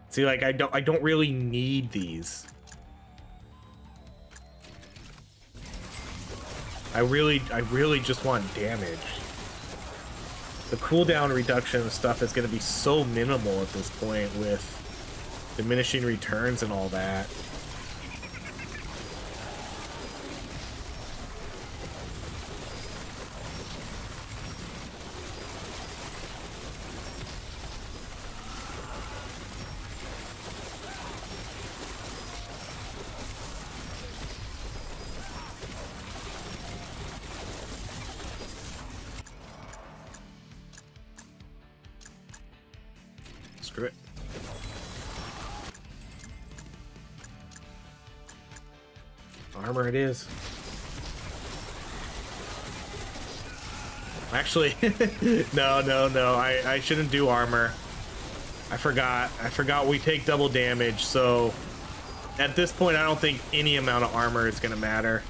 See, like, I don't really need these. I really just want damage. The cooldown reduction and stuff is going to be so minimal at this point with diminishing returns and all that. Screw it. Armor it is. Actually, no. I shouldn't do armor. I forgot we take double damage, so at this point I don't think any amount of armor is gonna matter.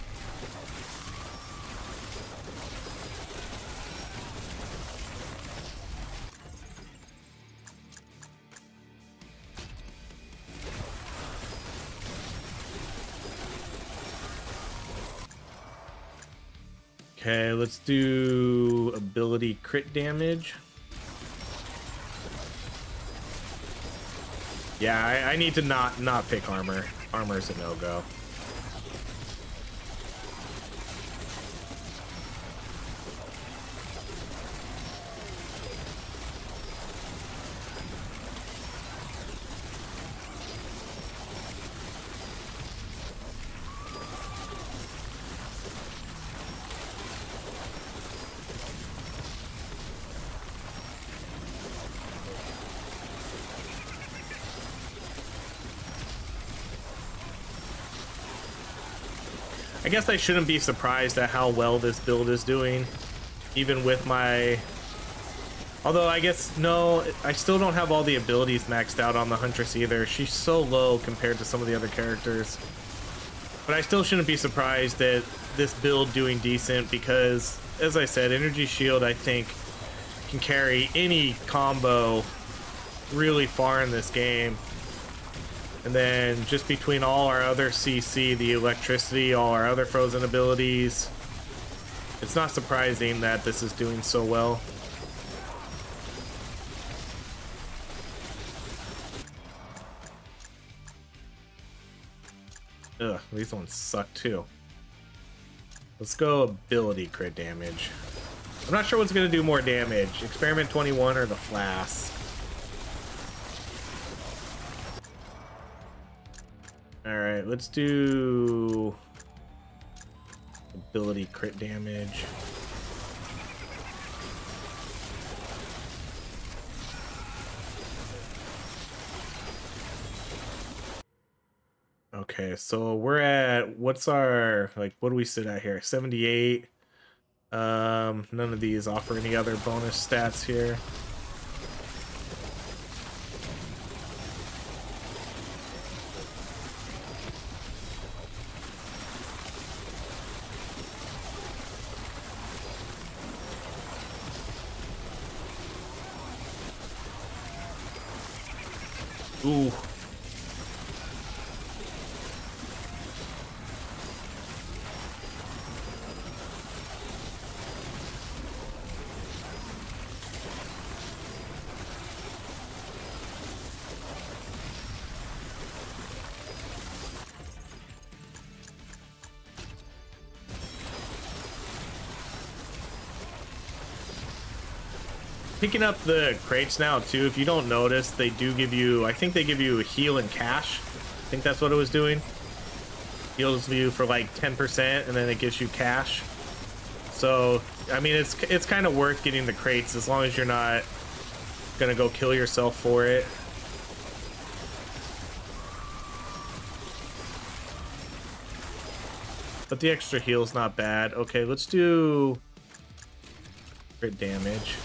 Okay, let's do ability crit damage. Yeah, I need to not pick armor. Armor is a no-go. I guess I shouldn't be surprised at how well this build is doing, even with my... Although I guess, no, I still don't have all the abilities maxed out on the Huntress either. She's so low compared to some of the other characters. But I still shouldn't be surprised at this build doing decent because, as I said, Energy Shield, I think, can carry any combo really far in this game. And then just between all our other CC, the electricity, all our other frozen abilities, it's not surprising that this is doing so well. Ugh, these ones suck too. Let's go ability crit damage. I'm not sure what's gonna do more damage, Experiment 21 or the Flask. Alright, let's do ability crit damage. Okay, so we're at, what's our, like, what do we sit at here? 78. None of these offer any other bonus stats here. Ooh. Picking up the crates now too, if you don't notice, they do give you, I think they give you a heal and cash think that's what it was doing. Heals you for like 10% and then it gives you cash. So I mean, it's kind of worth getting the crates as long as you're not gonna go kill yourself for it. But the extra heal's not bad. Okay, let's do crit damage.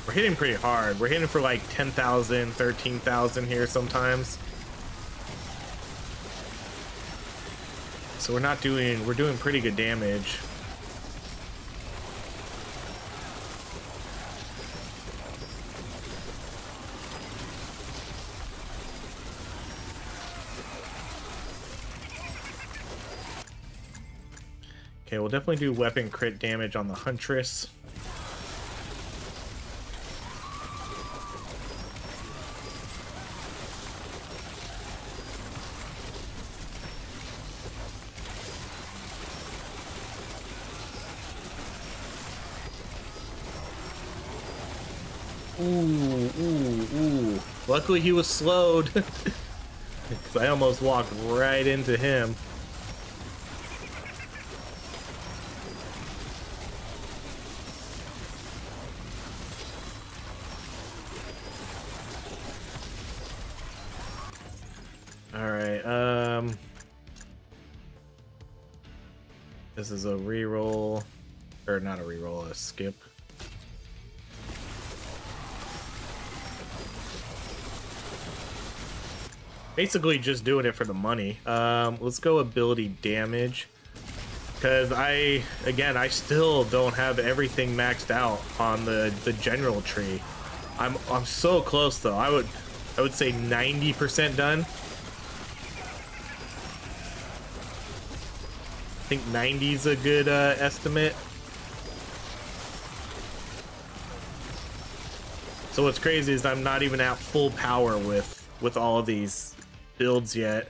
We're hitting pretty hard. We're hitting for like 10,000, 13,000 here sometimes. So we're doing pretty good damage. Okay, we'll definitely do weapon crit damage on the Huntress. Ooh. Luckily he was slowed. Because I almost walked right into him. Alright, this is a reroll. Or not a reroll, a skip. Basically just doing it for the money. Let's go ability damage, because I still don't have everything maxed out on the general tree. I'm so close though. I would say 90% done. I think 90 is a good estimate. So what's crazy is I'm not even at full power with all of these builds yet.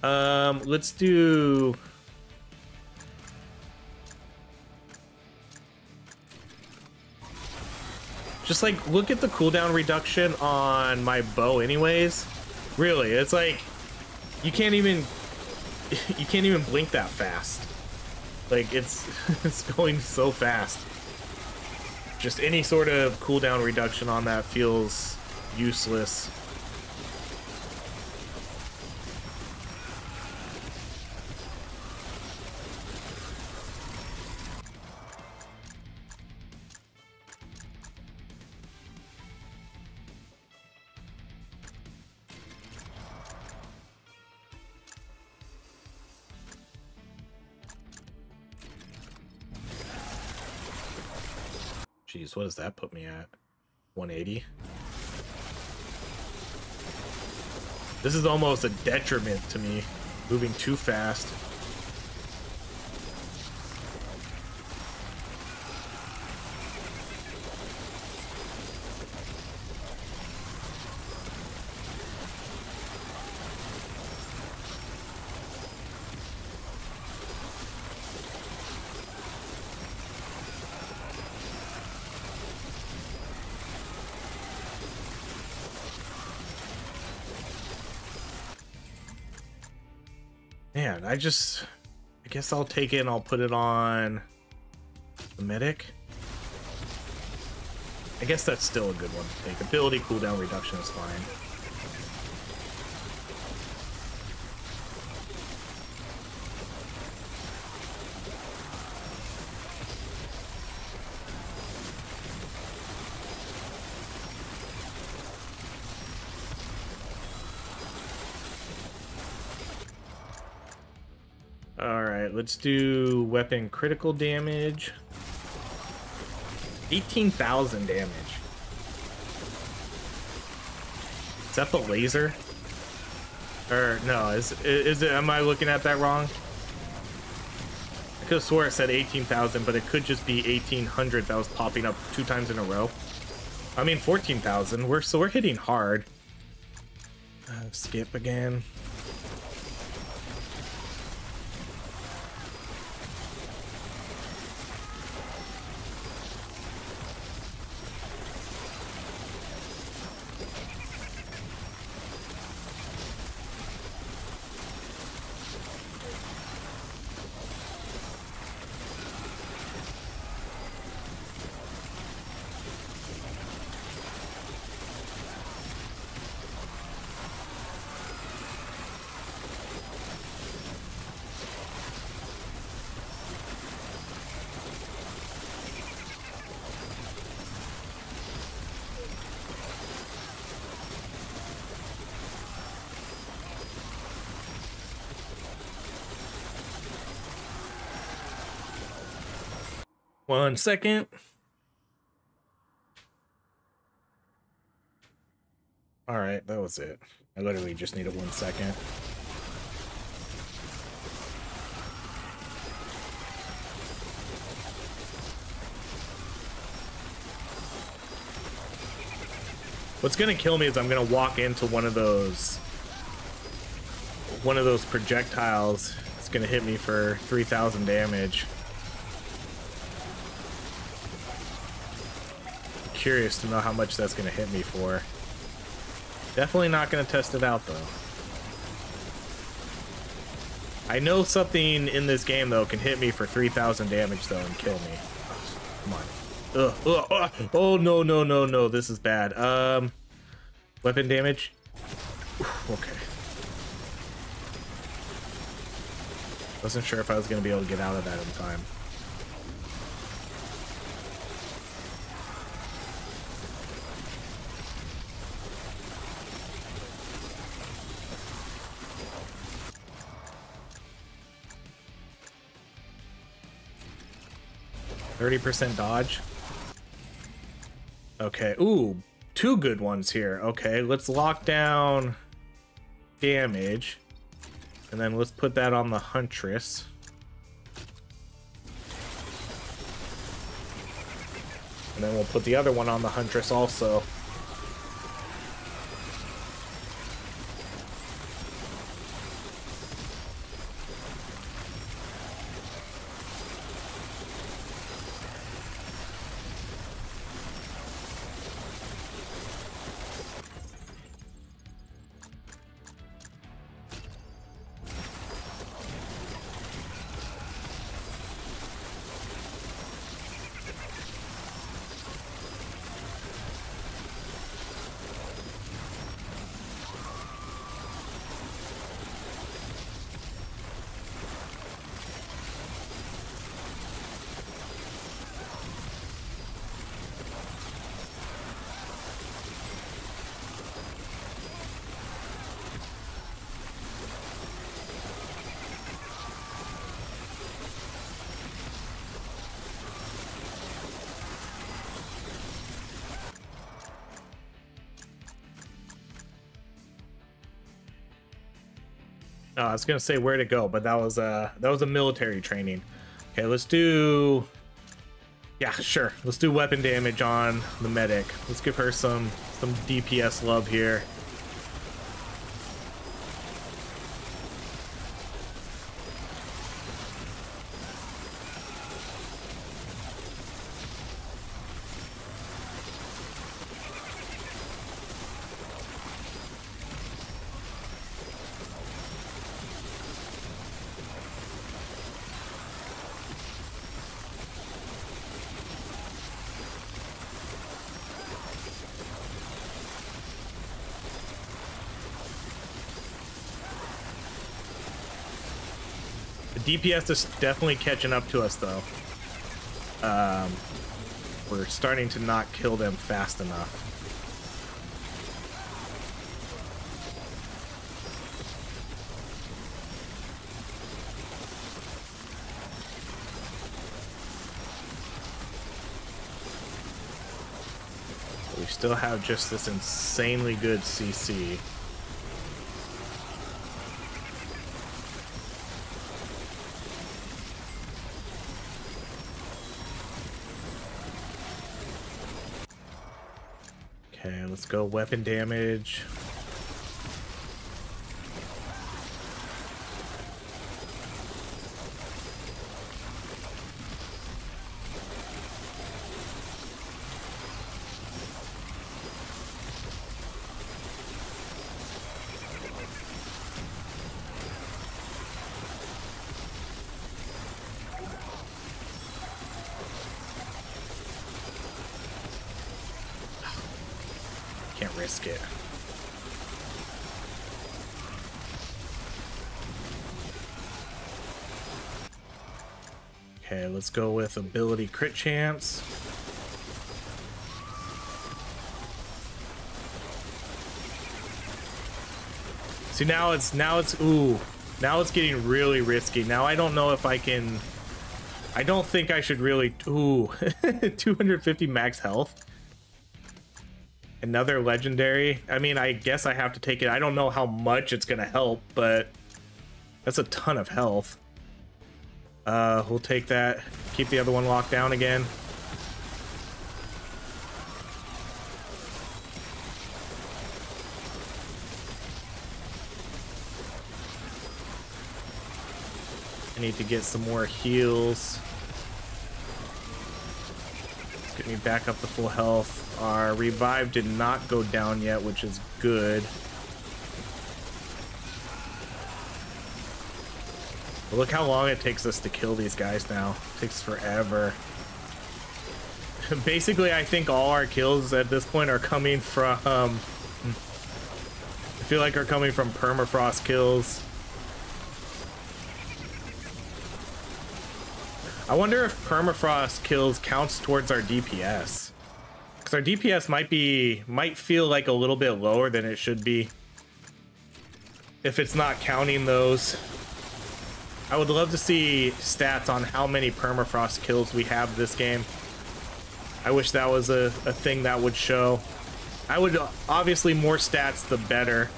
Let's do just like look at the cooldown reduction on my bow anyways. Really, it's like you can't even blink that fast. Like it's it's going so fast. Just any sort of cooldown reduction on that feels useless. Jeez, what does that put me at? 180? This is almost a detriment to me, moving too fast. Man, I guess I'll take it and I'll put it on the medic. I guess that's still a good one to take. Ability cooldown reduction is fine. Alright, let's do weapon critical damage. 18,000 damage. Is that the laser? Or no, is it, am I looking at that wrong? I could have swore it said 18,000, but it could just be 1,800 that was popping up 2 times in a row. I mean 14,000. We're hitting hard. Skip again. One second. All right, that was it. I literally just needed 1 second. What's gonna kill me is I'm gonna walk into one of those projectiles. It's gonna hit me for 3,000 damage. Curious to know how much that's going to hit me for. Definitely not going to test it out though. I know something in this game though can hit me for 3,000 damage though and kill me. Come on. Oh no no no no, this is bad. Weapon damage. Okay. Wasn't sure if I was going to be able to get out of that in time. %, dodge. Okay. Ooh, 2 good ones here. Okay, let's lock down damage. And then let's put that on the Huntress. And then we'll put the other one on the Huntress also. Oh, I was gonna say where to go, but that was a military training. Okay, let's do. Yeah, sure. Let's do weapon damage on the medic. Let's give her some DPS love here. DPS is definitely catching up to us though. We're starting to not kill them fast enough. still have just this insanely good CC. Okay, let's go weapon damage. Can't risk it. Okay, let's go with ability crit chance. See, now it's getting really risky. Now I don't know if I can. I don't think I should really. Ooh, 250 max health. Another legendary. I mean, I guess I have to take it. I don't know how much it's gonna help, but that's a ton of health. We'll take that. Keep the other one locked down again. I need to get some more heals. Let's get me back up to full health. Our revive did not go down yet, which is good. But look how long it takes us to kill these guys now. It takes forever. Basically, I think all our kills at this point are coming from... I feel like are coming from permafrost kills. I wonder if permafrost kills counts towards our DPS. Because our DPS might feel like a little bit lower than it should be if it's not counting those. I would love to see stats on how many permafrost kills we have this game. I wish that was a thing that would show. I would obviously more stats the better,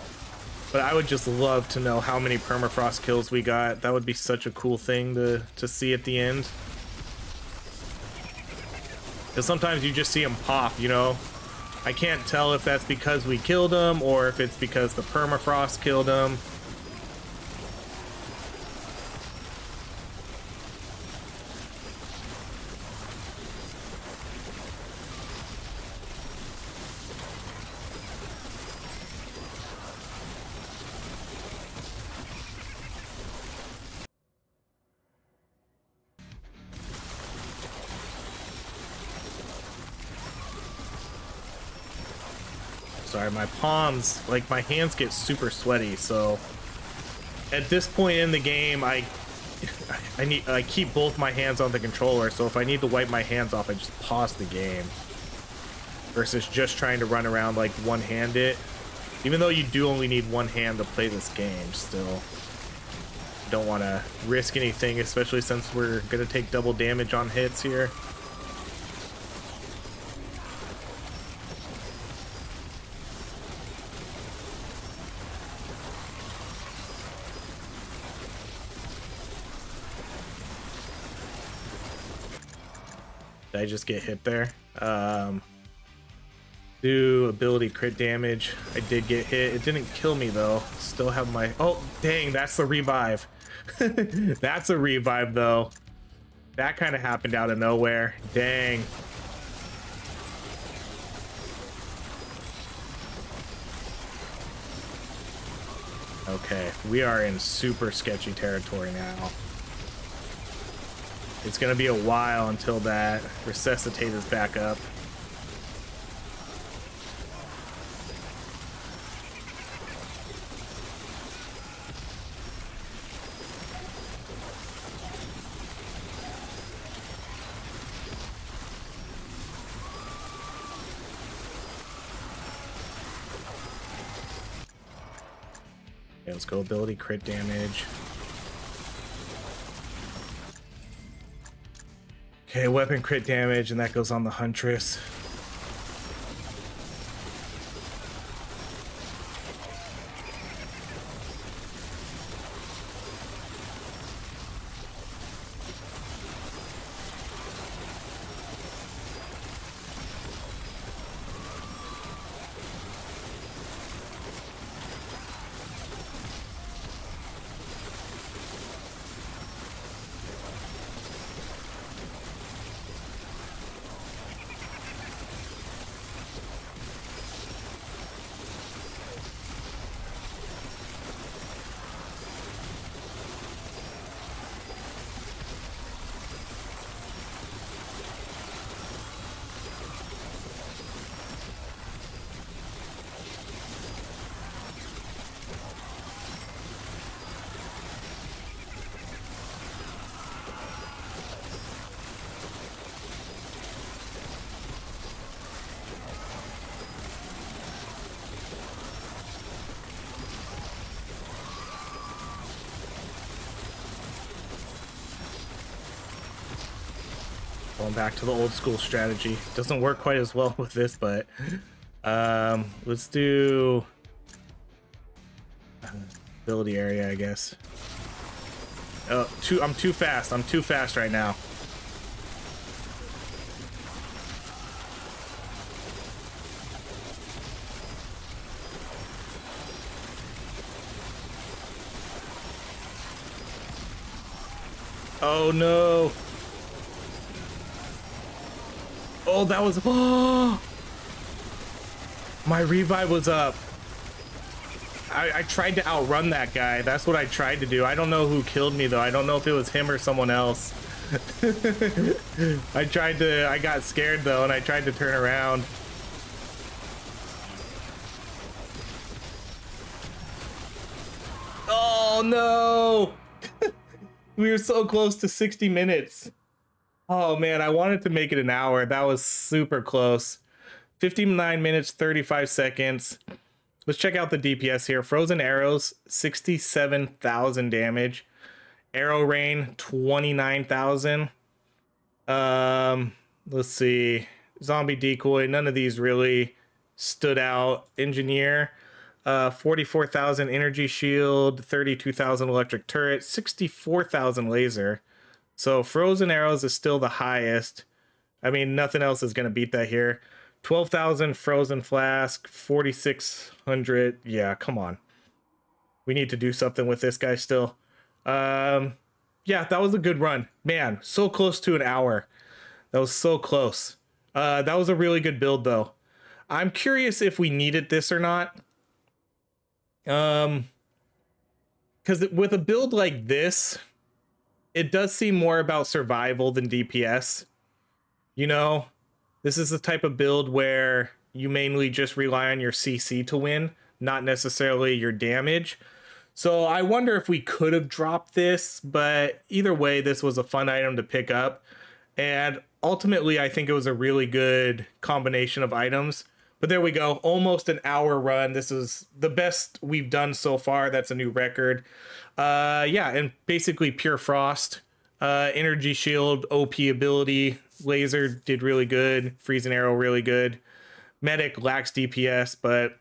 but I would just love to know how many permafrost kills we got. That would be such a cool thing to see at the end. Because sometimes you just see them pop, you know? I can't tell if that's because we killed them or if it's because the permafrost killed them. Sorry, my palms, like my hands get super sweaty, so at this point in the game, I keep both my hands on the controller, so if I need to wipe my hands off, I just pause the game versus just trying to run around like one-handed. Even though you do only need one hand to play this game, still don't want to risk anything, especially since we're gonna take double damage on hits here. Did I just get hit there? Do ability crit damage. I did get hit. It didn't kill me though. Still have my... Oh, dang, that's the revive. That's a revive though. That kind of happened out of nowhere. Dang. Okay, we are in super sketchy territory now. It's gonna be a while until that resuscitate is back up. Okay, let's go ability crit damage. Okay, weapon crit damage, and that goes on the Huntress. Going back to the old school strategy. Doesn't work quite as well with this, but let's do ability area, I guess. Oh, I'm too fast. I'm too fast right now. Oh no. Oh, that was, oh, my revive was up. I tried to outrun that guy. That's what I tried to do. I don't know who killed me though. I don't know if it was him or someone else. I got scared though, and I tried to turn around. Oh no. We were so close to 60 minutes. Oh man, I wanted to make it an hour. That was super close. 59 minutes, 35 seconds. Let's check out the DPS here. Frozen arrows, 67,000 damage. Arrow rain, 29,000. Let's see. Zombie decoy, none of these really stood out. Engineer, 44,000 energy shield, 32,000 electric turret, 64,000 laser. So frozen arrows is still the highest. I mean, nothing else is going to beat that here. 12,000 frozen flask, 4,600. Yeah, come on. We need to do something with this guy still. Yeah, that was a good run. Man, so close to an hour. That was so close. That was a really good build, though. I'm curious if we needed this or not. Because with a build like this, it does seem more about survival than DPS. You know, this is the type of build where you mainly just rely on your CC to win, not necessarily your damage. So I wonder if we could have dropped this, but either way, this was a fun item to pick up. And ultimately, I think it was a really good combination of items. But there we go, almost an hour run. This is the best we've done so far. That's a new record. Yeah, and basically pure frost, energy shield, OP ability, laser did really good, freezing arrow really good. Medic lacks DPS, but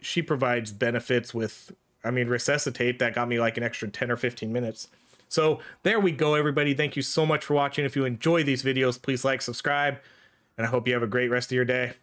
she provides benefits with, I mean, resuscitate. That got me like an extra 10 or 15 minutes. So there we go, everybody. Thank you so much for watching. If you enjoy these videos, please like, subscribe, and I hope you have a great rest of your day.